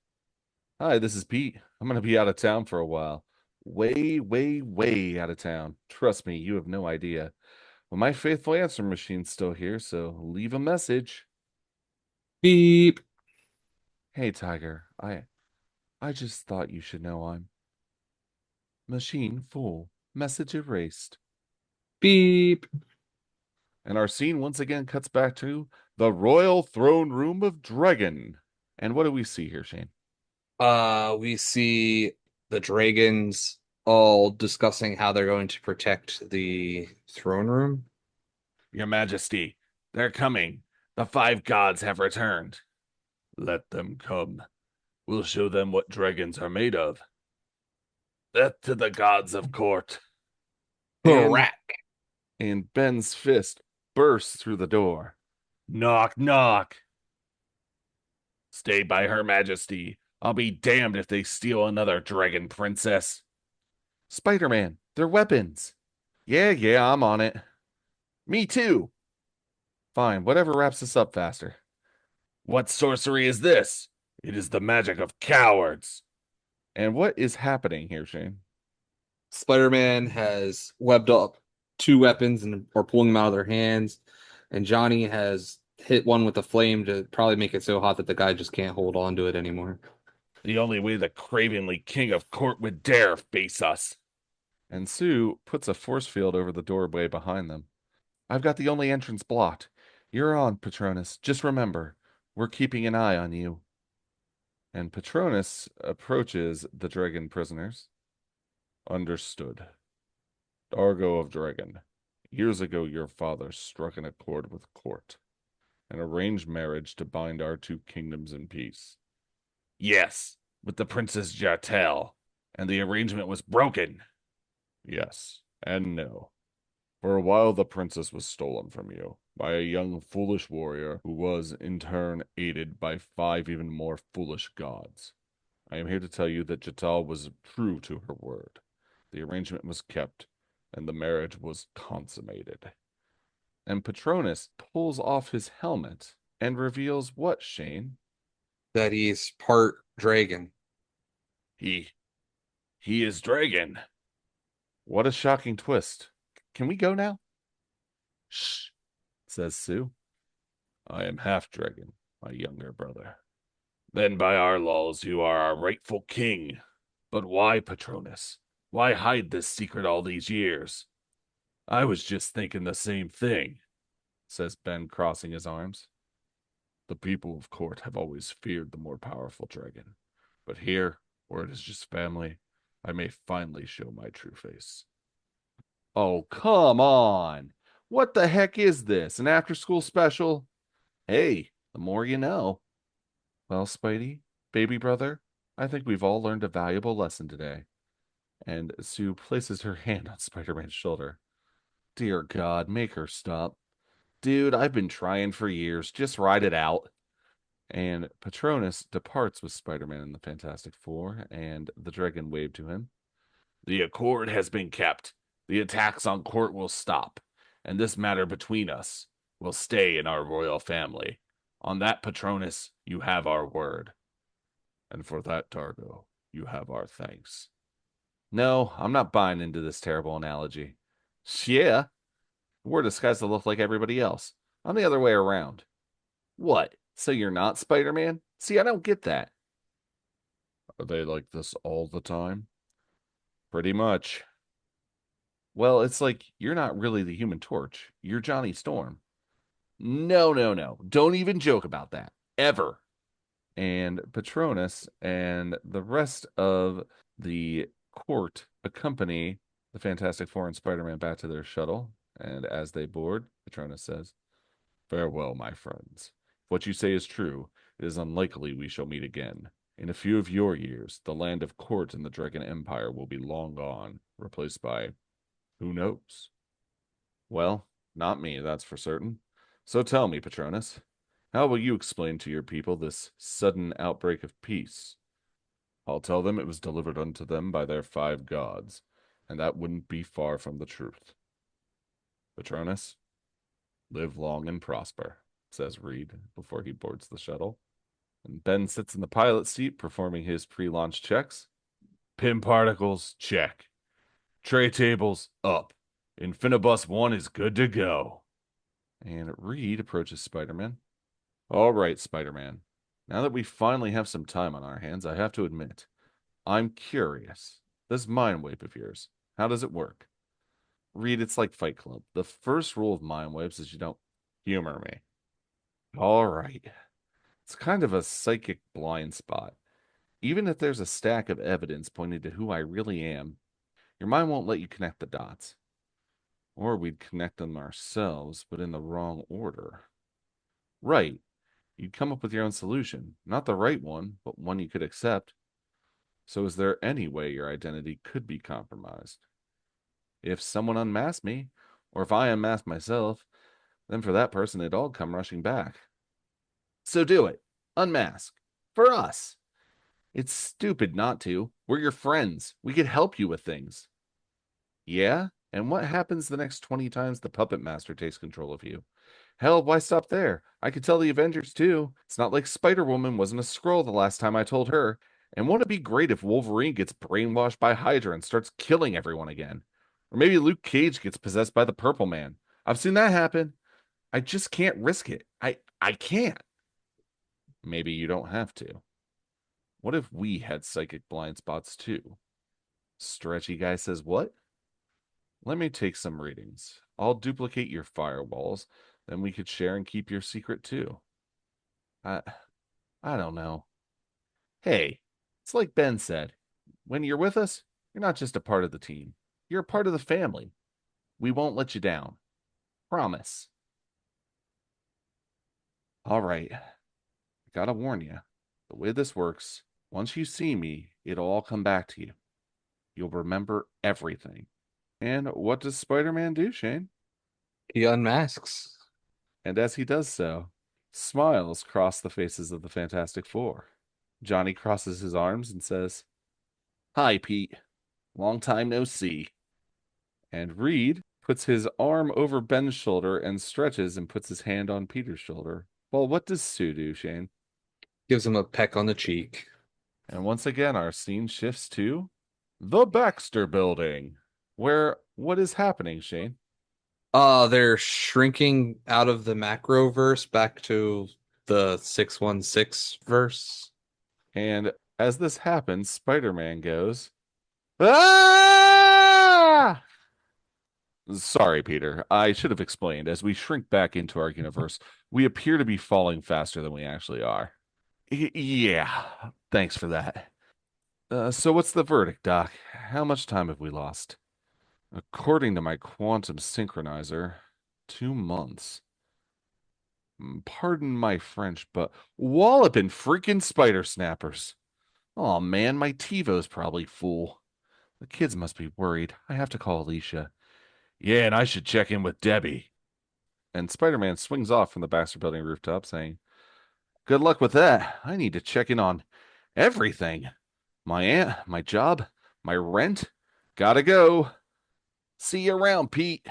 Hi, this is Pete. I'm going to be out of town for a while. Way, way, way out of town. Trust me, you have no idea. Well, my faithful answering machine's still here, so leave a message. Beep. Hey, Tiger. I just thought you should know I'm machine full. Message erased. Beep. And our scene once again cuts back to the royal throne room of Dragon. And what do we see here, Shane? We see the dragons all discussing how they're going to protect the throne room. Your Majesty, they're coming. The five gods have returned. Let them come. We'll show them what dragons are made of. Death to the gods of court. And Crack. Ben's fist bursts through the door. Knock, knock. Stay by Her Majesty. I'll be damned if they steal another dragon princess. Spider-Man, they're weapons. Yeah, I'm on it. Me too. Fine, whatever wraps us up faster. What sorcery is this? It is the magic of cowards. And what is happening here, Shane? Spider-Man has webbed up two weapons and are pulling them out of their hands, and Johnny has hit one with a flame to probably make it so hot that the guy just can't hold on to it anymore. The only way the cravenly king of court would dare face us. And Sue puts a force field over the doorway behind them. I've got the only entrance blocked. You're on, Patronus. Just remember, we're keeping an eye on you. And Patronus approaches the dragon prisoners. Understood. Dargo of Dragon. Years ago, your father struck an accord with court, an arranged marriage to bind our two kingdoms in peace. Yes, with the Princess Jartel, and the arrangement was broken. Yes, and no. For a while, the princess was stolen from you by a young, foolish warrior who was, in turn, aided by five even more foolish gods. I am here to tell you that Jatal was true to her word. The arrangement was kept, and the marriage was consummated. And Patronus pulls off his helmet and reveals what, Shane? That he's part dragon. He he is dragon. What a shocking twist. Can we go now? Shh, says Sue. I am half dragon, my younger brother. Then by our laws you are our rightful king. But why, Patronus? Why hide this secret all these years? I was just thinking the same thing, says Ben, crossing his arms. The people of court have always feared the more powerful dragon. But here, where it is just family, I may finally show my true face. Oh, come on. What the heck is this? An after school special? Hey, the more you know. Well, Spidey, baby brother, I think we've all learned a valuable lesson today. And Sue places her hand on Spider Man's shoulder. Dear God, make her stop. Dude, I've been trying for years. Just ride it out. And Patronus departs with Spider Man and the Fantastic Four, and the dragon waved to him. The accord has been kept. The attacks on court will stop, and this matter between us will stay in our royal family. On that, Patronus, you have our word. And for that, Dargo, you have our thanks. No, I'm not buying into this terrible analogy. Yeah, we're disguised to look like everybody else. I'm the other way around. What? So you're not Spider Man? See, I don't get that. Are they like this all the time? Pretty much. Well, it's like you're not really the Human Torch. You're Johnny Storm. No. Don't even joke about that. Ever. And Patronus and the rest of the court accompany the Fantastic Four and Spider-Man back to their shuttle. And as they board, Patronus says, farewell, my friends. If what you say is true, it is unlikely we shall meet again. In a few of your years, the land of court and the Dragon Empire will be long gone, replaced by who knows? Well, not me, that's for certain. So tell me, Patronus, how will you explain to your people this sudden outbreak of peace? I'll tell them it was delivered unto them by their five gods, and that wouldn't be far from the truth. Patronus, live long and prosper, says Reed before he boards the shuttle. And Ben sits in the pilot seat performing his pre-launch checks. Pin particles, check. Tray tables, up. Infinibus 1 is good to go. And Reed approaches Spider-Man. All right, Spider-Man. Now that we finally have some time on our hands, I have to admit, I'm curious. This mind wipe of yours, how does it work? Reed, it's like Fight Club. The first rule of mind wipes is you don't humor me. All right. It's kind of a psychic blind spot. Even if there's a stack of evidence pointing to who I really am, your mind won't let you connect the dots. Or we'd connect them ourselves, but in the wrong order. Right. You'd come up with your own solution. Not the right one, but one you could accept. So is there any way your identity could be compromised? If someone unmasked me, or if I unmasked myself, then for that person it'd all come rushing back. So do it. Unmask. For us. It's stupid not to. We're your friends. We could help you with things. Yeah? And what happens the next 20 times the puppet master takes control of you? Hell, why stop there? I could tell the Avengers too. It's not like Spider Woman wasn't a scroll the last time I told her. And won't it be great if Wolverine gets brainwashed by Hydra and starts killing everyone again? Or maybe Luke Cage gets possessed by the Purple Man. I've seen that happen. I just can't risk it. I can't. Maybe you don't have to. What if we had psychic blind spots too? Stretchy guy says what? Let me take some readings. I'll duplicate your firewalls, then we could share and keep your secret too. I I don't know. Hey, it's like Ben said. When you're with us, you're not just a part of the team. You're a part of the family. We won't let you down. Promise. All right. I gotta warn you. The way this works, once you see me, it'll all come back to you. You'll remember everything. And what does Spider Man do, Shane? He unmasks. And as he does so, smiles cross the faces of the Fantastic Four. Johnny crosses his arms and says, Hi, Pete. Long time no see. And Reed puts his arm over Ben's shoulder and stretches and puts his hand on Peter's shoulder. Well, what does Sue do, Shane? Gives him a peck on the cheek. And once again, our scene shifts to the Baxter Building, where what is happening, Shane? They're shrinking out of the Macroverse back to the 616 verse. And as this happens, Spider Man goes, Ah! Sorry, Peter. I should have explained. As we shrink back into our universe, we appear to be falling faster than we actually are. Yeah, thanks for that. So what's the verdict, Doc? How much time have we lost? According to my quantum synchronizer, 2 months. Pardon my French, but walloping freaking spider snappers. Oh man, my TiVo's probably full. The kids must be worried. I have to call Alicia. Yeah, and I should check in with Debbie. And Spider Man swings off from the Baxter Building rooftop, saying, Good luck with that. I need to check in on everything. My aunt, my job, my rent. Gotta go. See you around, Pete.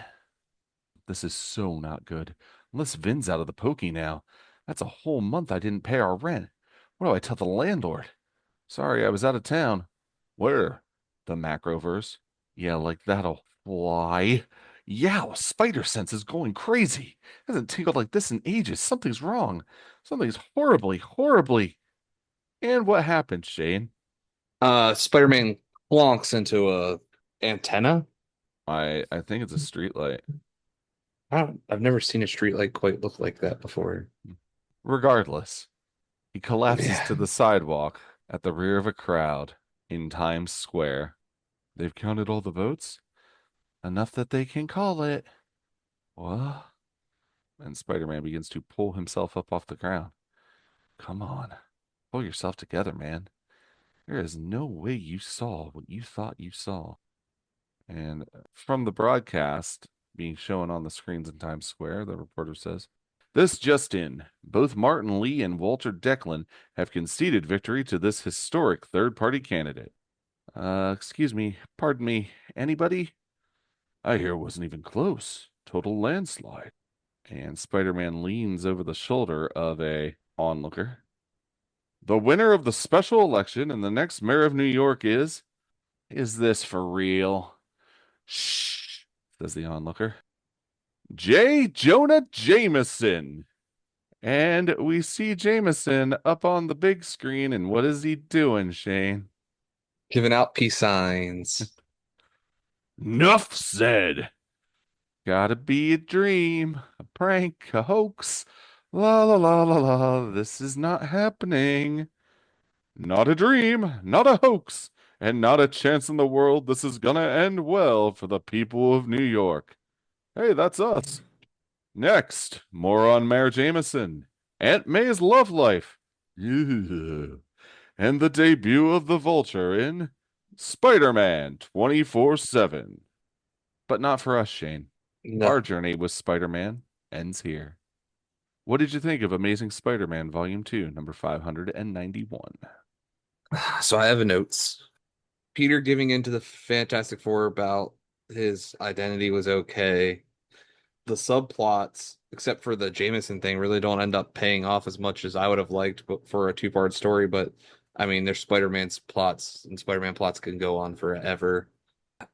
This is so not good. Unless Vin's out of the pokey now. That's a whole month I didn't pay our rent. What do I tell the landlord? Sorry, I was out of town. Where? The Macroverse. Yeah, like that'll fly. Yow, spider sense is going crazy. Hasn't tingled like this in ages. Something's wrong. Something's horribly, horribly. And what happened, Shane? Spider-Man plonks into a antenna. I think it's a street light. I've never seen a streetlight quite look like that before. Regardless, he collapses Yeah. to the sidewalk at the rear of a crowd in Times Square. They've counted all the votes? Enough that they can call it. What? And Spider-Man begins to pull himself up off the ground. Come on. Pull yourself together, man. There is no way you saw what you thought you saw. And from the broadcast being shown on the screens in Times Square, the reporter says, This just in. Both Martin Lee and Walter Declan have conceded victory to this historic third-party candidate. Excuse me, pardon me, anybody? I hear it wasn't even close. Total landslide. And Spider-Man leans over the shoulder of a onlooker. The winner of the special election and the next mayor of New York is this for real? Shh, says the onlooker. J. Jonah Jameson. And we see Jameson up on the big screen, and what is he doing, Shane? Giving out peace signs. Nuff said, "Gotta be a dream, a prank, a hoax. La la la la la, this is not happening. Not a dream, not a hoax, and not a chance in the world this is gonna end well for the people of New York." Hey, that's us. Next, more on Mayor Jameson. Aunt May's love life. Ew. And the debut of the Vulture in Spider-Man 24/7. But not for us, Shane. No. Our journey with Spider-Man ends here. What did you think of Amazing Spider-Man Volume 2, number 591? So I have notes. Peter giving into the Fantastic Four about his identity was okay. The subplots, except for the Jameson thing, really don't end up paying off as much as I would have liked for a two-part story. But I mean, there's Spider-Man's plots, and Spider-Man plots can go on forever.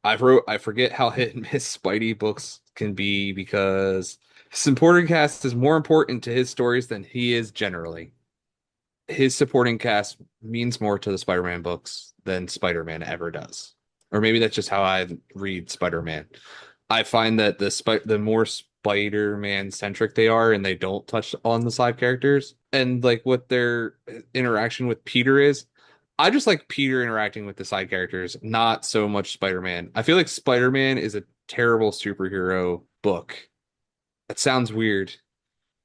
I forget how hit and miss Spidey books can be because supporting cast is more important to his stories than he is generally. His supporting cast means more to the Spider-Man books than Spider-Man ever does. Or maybe that's just how I read Spider-Man. I find that the more Spider-Man centric they are and they don't touch on the side characters and like what their interaction with Peter is, I just like Peter interacting with the side characters, not so much Spider-Man. I feel like Spider-Man is a terrible superhero book. That sounds weird,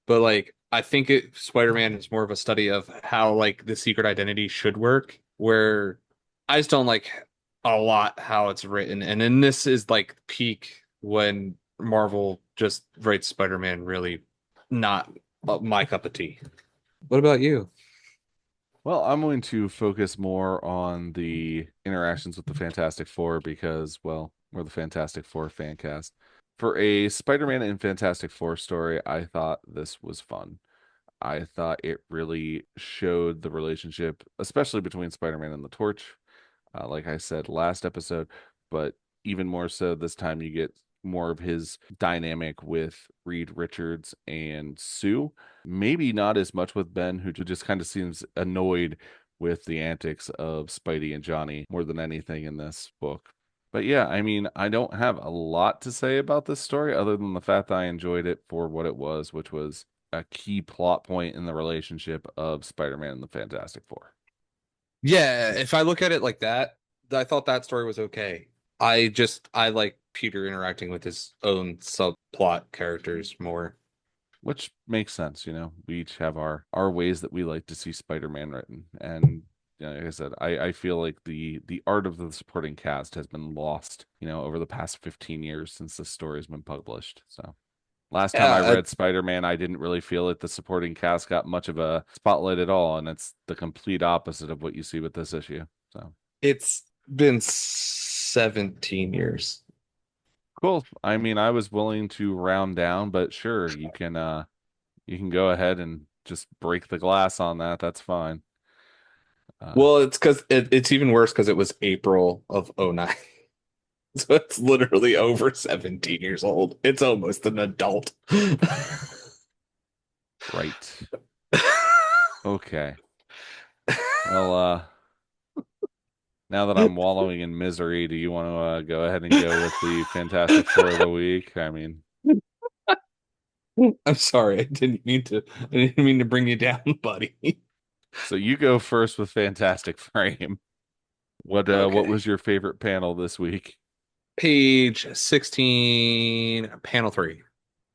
but like I think Spider-Man is more of a study of how like the secret identity should work, where I just don't like a lot how it's written. And then this is like peak when Marvel just writes Spider-Man really not my cup of tea. What about you? Well, I'm going to focus more on the interactions with the Fantastic Four because, well, we're the Fantastic Four fan cast. For a Spider-Man and Fantastic Four story, I thought this was fun. I thought it really showed the relationship, especially between Spider-Man and the Torch. Like I said last episode, but even more so this time, you get more of his dynamic with Reed Richards and Sue. Maybe not as much with Ben, who just kind of seems annoyed with the antics of Spidey and Johnny more than anything in this book. But yeah, I mean, I don't have a lot to say about this story other than the fact that I enjoyed it for what it was, which was a key plot point in the relationship of Spider-Man and the Fantastic Four. Yeah, if I look at it like that, I thought that story was okay. I like Peter interacting with his own subplot characters more. Which makes sense, you know. We each have our ways that we like to see Spider-Man written, and like I said, I feel like the art of the supporting cast has been lost, you know, over the past 15 years since the story has been published. So last time I Yeah, read Spider-Man, I didn't really feel that the supporting cast got much of a spotlight at all, and it's the complete opposite of what you see with this issue. So it's been 17 years. cool. I mean, I was willing to round down, but sure, you can go ahead and just break the glass on that. That's fine. Uh, Well, it's because it's even worse because it was April of '09. So it's literally over 17 years old. It's almost an adult. right. Okay. Well, now that I'm wallowing in misery, do you want to go ahead and go with the Fantastic Four of the week? I mean, I'm sorry, I didn't mean to bring you down, buddy. so you go first with Fantastic Frame. What Okay. was your favorite panel this week? Page 16, panel 3.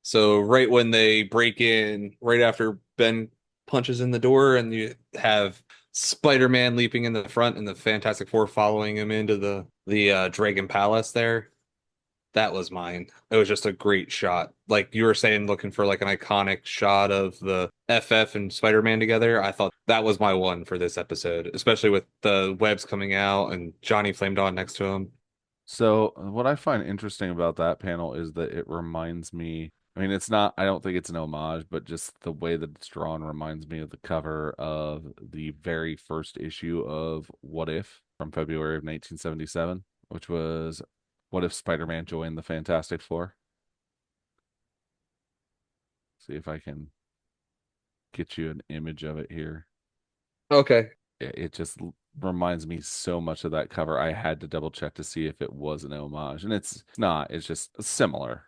So right when they break in, right after Ben punches in the door, and you have Spider-Man leaping in the front and the Fantastic Four following him into the Dragon Palace there. That was mine. It was just a great shot. Like you were saying, looking for like an iconic shot of the FF and Spider-Man together. I thought that was my one for this episode, especially with the webs coming out and Johnny Flamed On next to him. So, what I find interesting about that panel is that it reminds me, I mean, it's not, I don't think it's an homage, but just the way that it's drawn reminds me of the cover of the very first issue of What If from February of 1977, which was What If Spider-Man joined the Fantastic Four? See if I can get you an image of it here. Okay. It just reminds me so much of that cover. I had to double check to see if it was an homage, and it's not. It's just similar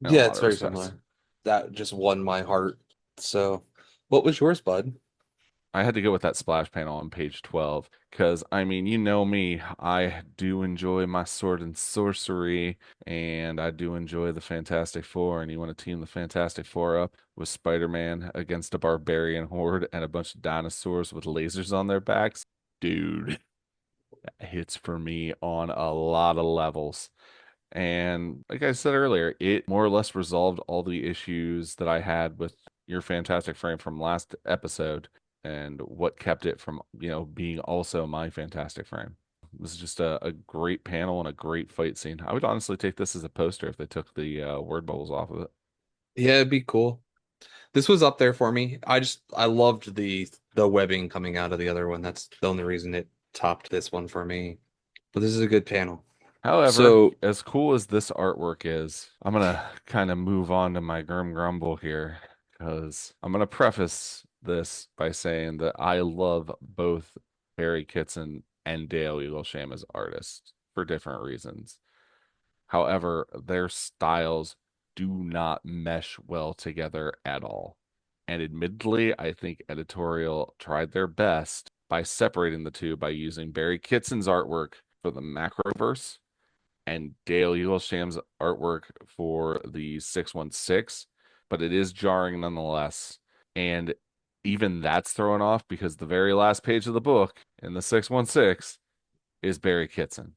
in a Yeah, lot it's of very respects. similar. That just won my heart. So, what was yours, bud? I had to go with that splash panel on page 12 because, I mean, you know me, I do enjoy my sword and sorcery, and I do enjoy the Fantastic Four. And you want to team the Fantastic Four up with Spider-Man against a barbarian horde and a bunch of dinosaurs with lasers on their backs? Dude, that hits for me on a lot of levels. And like I said earlier, it more or less resolved all the issues that I had with your Fantastic Frame from last episode and what kept it from, being also my Fantastic Frame. It was just a great panel and a great fight scene. I would honestly take this as a poster if they took the word bubbles off of it. Yeah, it'd be cool. This was up there for me. I loved the webbing coming out of the other one. That's the only reason it topped this one for me. But this is a good panel. However, So, as cool as this artwork is, I'm gonna kind of move on to my Grim Grumble here because I'm gonna preface this by saying that I love both Barry Kitson and Dale Eaglesham as artists for different reasons. However, their styles do not mesh well together at all. And admittedly, I think editorial tried their best by separating the two by using Barry Kitson's artwork for the Macroverse and Dale Eaglesham's artwork for the 616, but it is jarring nonetheless. And even that's thrown off because the very last page of the book in the 616 is Barry Kitson.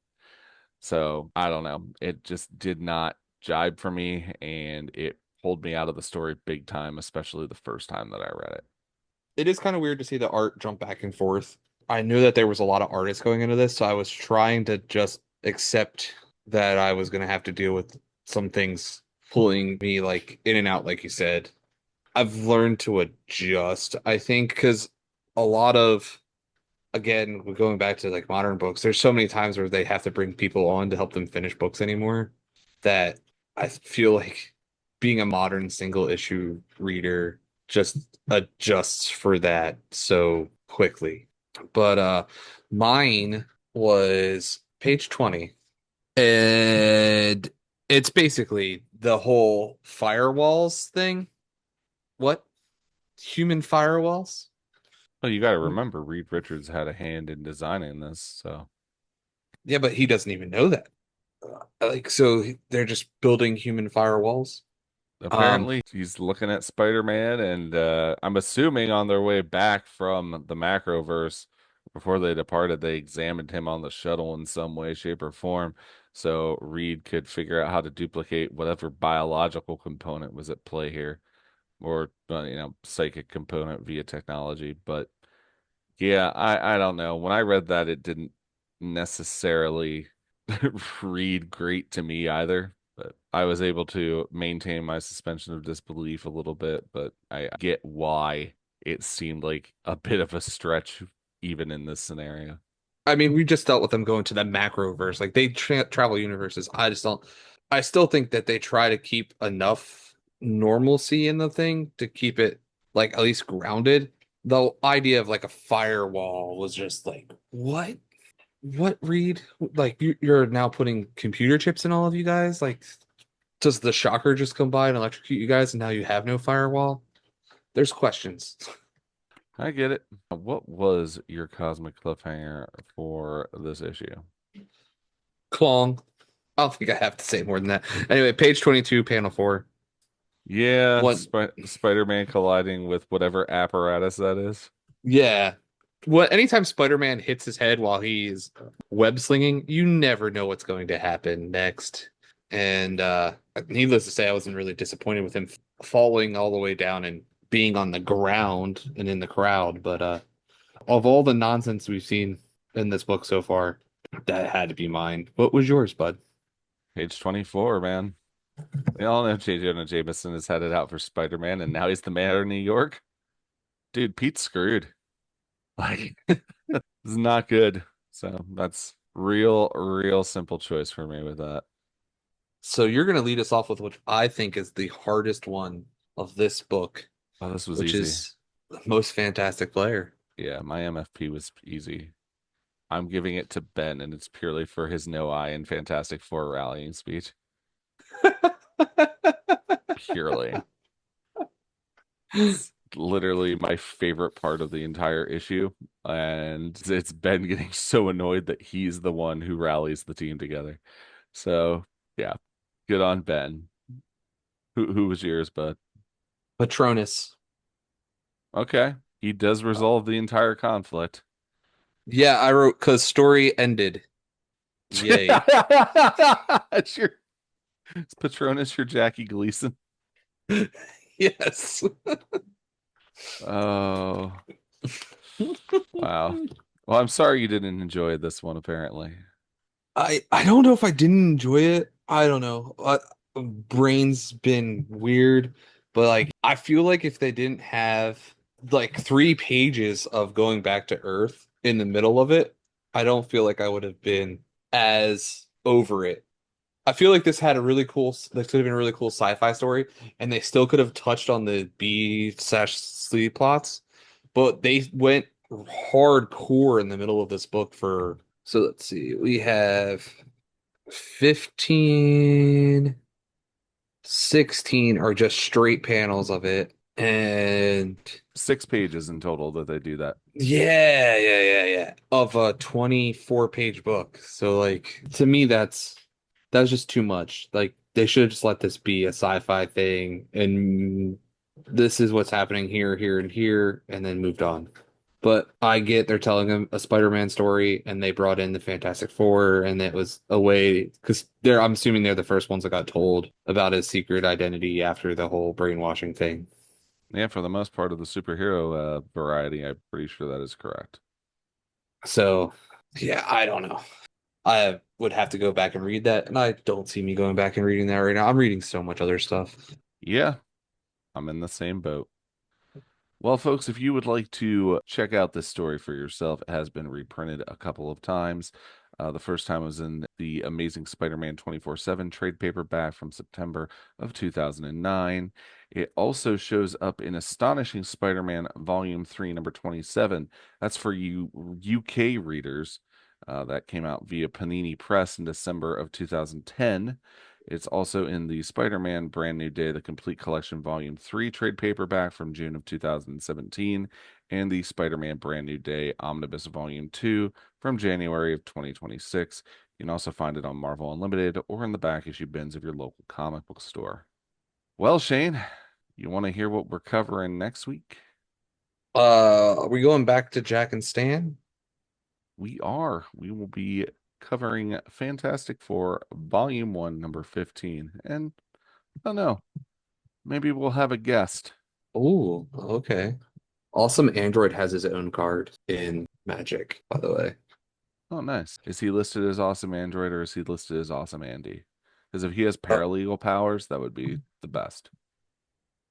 So I don't know. It just did not jibe for me, and it pulled me out of the story big time, especially the first time that I read it. it is kind of weird to see the art jump back and forth. I knew that there was a lot of artists going into this, so I was trying to just accept that I was going to have to deal with some things pulling me like in and out, like you said. I've learned to adjust, I think, because a lot of, again, we're going back to like modern books, there's so many times where they have to bring people on to help them finish books anymore that I feel like being a modern single issue reader just adjusts for that so quickly. But mine was page 20, and it's basically the whole firewalls thing. What? Human firewalls? Well, you got to remember, Reed Richards had a hand in designing this, so Yeah, but he doesn't even know that. Like, so they're just building human firewalls. Um, apparently he's looking at Spider-Man, and I'm assuming on their way back from the Macroverse, before they departed, they examined him on the shuttle in some way, shape, or form, so Reed could figure out how to duplicate whatever biological component was at play here, or psychic component via technology. But yeah, I don't know. When I read that, it didn't necessarily read great to me either. But I was able to maintain my suspension of disbelief a little bit, but I get why it seemed like a bit of a stretch even in this scenario. I mean, we just dealt with them going to the macroverse. Like they travel universes. I just don't. I still think that they try to keep enough normalcy in the thing to keep it like at least grounded. The idea of like a firewall was just like, what? What, Reed? Like you're now putting computer chips in all of you guys? Like, does the shocker just come by and electrocute you guys, and now you have no firewall? There's questions. I get it. What was your cosmic cliffhanger for this issue? Clong. I don't think I have to say more than that. Anyway, page 22, panel 4. Yeah, One, Spider-Man colliding with whatever apparatus that is. yeah. What anytime Spider-Man hits his head while he's web slinging, you never know what's going to happen next. And needless to say, I wasn't really disappointed with him falling all the way down and being on the ground and in the crowd. But of all the nonsense we've seen in this book so far, that had to be mine. What was yours, bud? Page 24, man. We all know J. Jonah Jameson is headed out for Spider-Man, and now he's the mayor of New York. Dude, Pete's screwed. Like, this is not good. So that's real simple choice for me with that. So you're going to lead us off with what I think is the hardest one of this book, Oh, this was which easy. is Most fantastic player. Yeah, my MFP was easy. I'm giving it to Ben, and it's purely for his no eye and Fantastic Four rallying speech. Purely. It's literally my favorite part of the entire issue. And it's Ben getting so annoyed that he's the one who rallies the team together. So, yeah, good on Ben. Who was yours, bud? Patronus. Okay. He does resolve the entire conflict. Yeah, I wrote because story ended. Yay. It's your, is Patronus your Jackie Gleason? Yes. Oh, wow. Well, I'm sorry you didn't enjoy this one, apparently. I don't know if I didn't enjoy it. I don't know. Brain's been weird, but like I feel like if they didn't have like 3 pages of going back to Earth in the middle of it, I don't feel like I would have been as over it. I feel like this had a really cool, this could have been a really cool sci-fi story, and they still could have touched on the B/C plots, but they went hardcore in the middle of this book for, so let's see, we have 15, 16 are just straight panels of it. And 6 pages in total that they do that. yeah. Of a 24-page book. So like to me that's just too much. Like they should have just let this be a sci-fi thing and this is what's happening here, here, and here, and then moved on. But I get they're telling him a Spider-Man story and they brought in the Fantastic Four and it was a way because they're I'm assuming they're the first ones that got told about his secret identity after the whole brainwashing thing. Yeah, for the most part of the superhero variety, I'm pretty sure that is correct. So yeah, I don't know. I would have to go back and read that, and I don't see me going back and reading that right now. I'm reading so much other stuff. Yeah, I'm in the same boat. Well, folks, if you would like to check out this story for yourself, it has been reprinted a couple of times. The first time was in the Amazing Spider-Man 24/7 trade paperback from September of 2009. It also shows up in Astonishing Spider-Man Volume 3, number 27. That's for you UK readers. That came out via Panini Press in December of 2010. It's also in the Spider-Man Brand New Day, the Complete Collection Volume 3 trade paperback from June of 2017, and the Spider-Man Brand New Day Omnibus Volume 2 from January of 2026. You can also find it on Marvel Unlimited or in the back issue bins of your local comic book store. Well, Shane, you want to hear what we're covering next week? Are we going back to Jack and Stan? We are. We will be covering Fantastic Four Volume 1, number 15. And I don't know, maybe we'll have a guest. Oh, okay. Awesome Android has his own card in Magic, by the way. Oh, nice. Is he listed as Awesome Android or is he listed as Awesome Andy? Because if he has Uh, paralegal powers, that would be the best.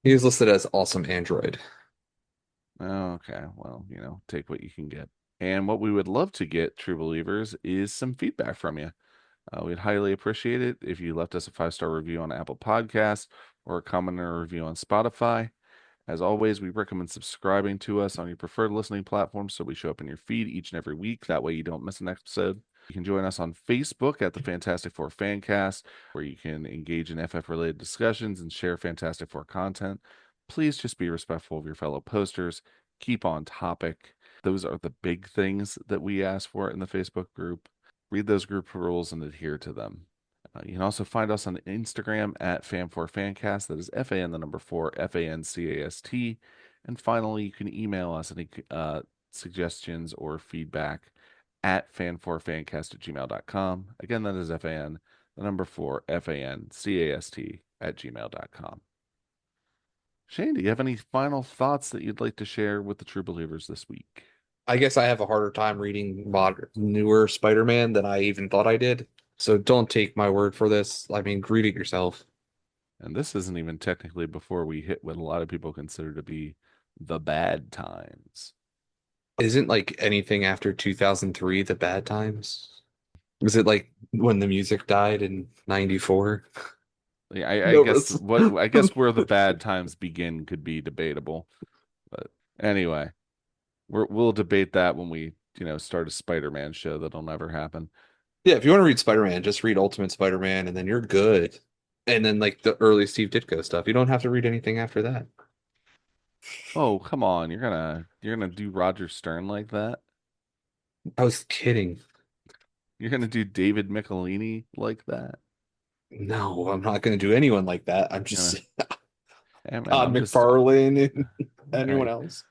he is listed as Awesome Android. Okay, well, take what you can get. And what we would love to get, true believers, is some feedback from you. We'd highly appreciate it if you left us a 5-star review on Apple Podcasts or a comment or review on Spotify. As always, we recommend subscribing to us on your preferred listening platform so we show up in your feed each and every week. That way you don't miss an episode. You can join us on Facebook at the Fantastic Four Fancast, where you can engage in FF related discussions and share Fantastic Four content. Please just be respectful of your fellow posters. Keep on topic. Those are the big things that we ask for in the Facebook group. Read those group rules and adhere to them. You can also find us on Instagram at Fan4Fancast. That is FAN, the number 4, FANCAST. And finally, you can email us any suggestions or feedback at fan4fancast@gmail.com. Again, that is FAN, the number 4, FANCAST@gmail.com. Shane, do you have any final thoughts that you'd like to share with the true believers this week? I guess I have a harder time reading newer Spider-Man than I even thought I did. So don't take my word for this. I mean, read it yourself. And this isn't even technically before we hit what a lot of people consider to be the bad times. Isn't like anything after 2003 the bad times? Was it like when the music died in 94? Yeah, I No, guess what I guess where the bad times begin could be debatable, but Anyway, we'll debate that when we, start a Spider-Man show. That'll never happen. Yeah, if you want to read Spider-Man, just read Ultimate Spider-Man and then you're good. And then like the early Steve Ditko stuff. You don't have to read anything after that. Oh, come on. You're gonna do Roger Stern like that? I was kidding. You're gonna do David Michelini like that? No, I'm not going to do anyone like that. I'm You're just gonna, hey man, Todd I'm just McFarlane and all anyone right. else.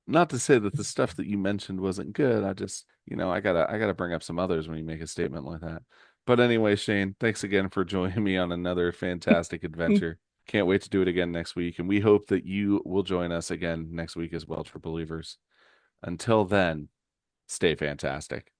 Not to say that the stuff that you mentioned wasn't good. I just, I gotta bring up some others when you make a statement like that. But anyway, Shane, thanks again for joining me on another fantastic adventure. Can't wait to do it again next week, and we hope that you will join us again next week as well, True Believers. Until then, stay fantastic.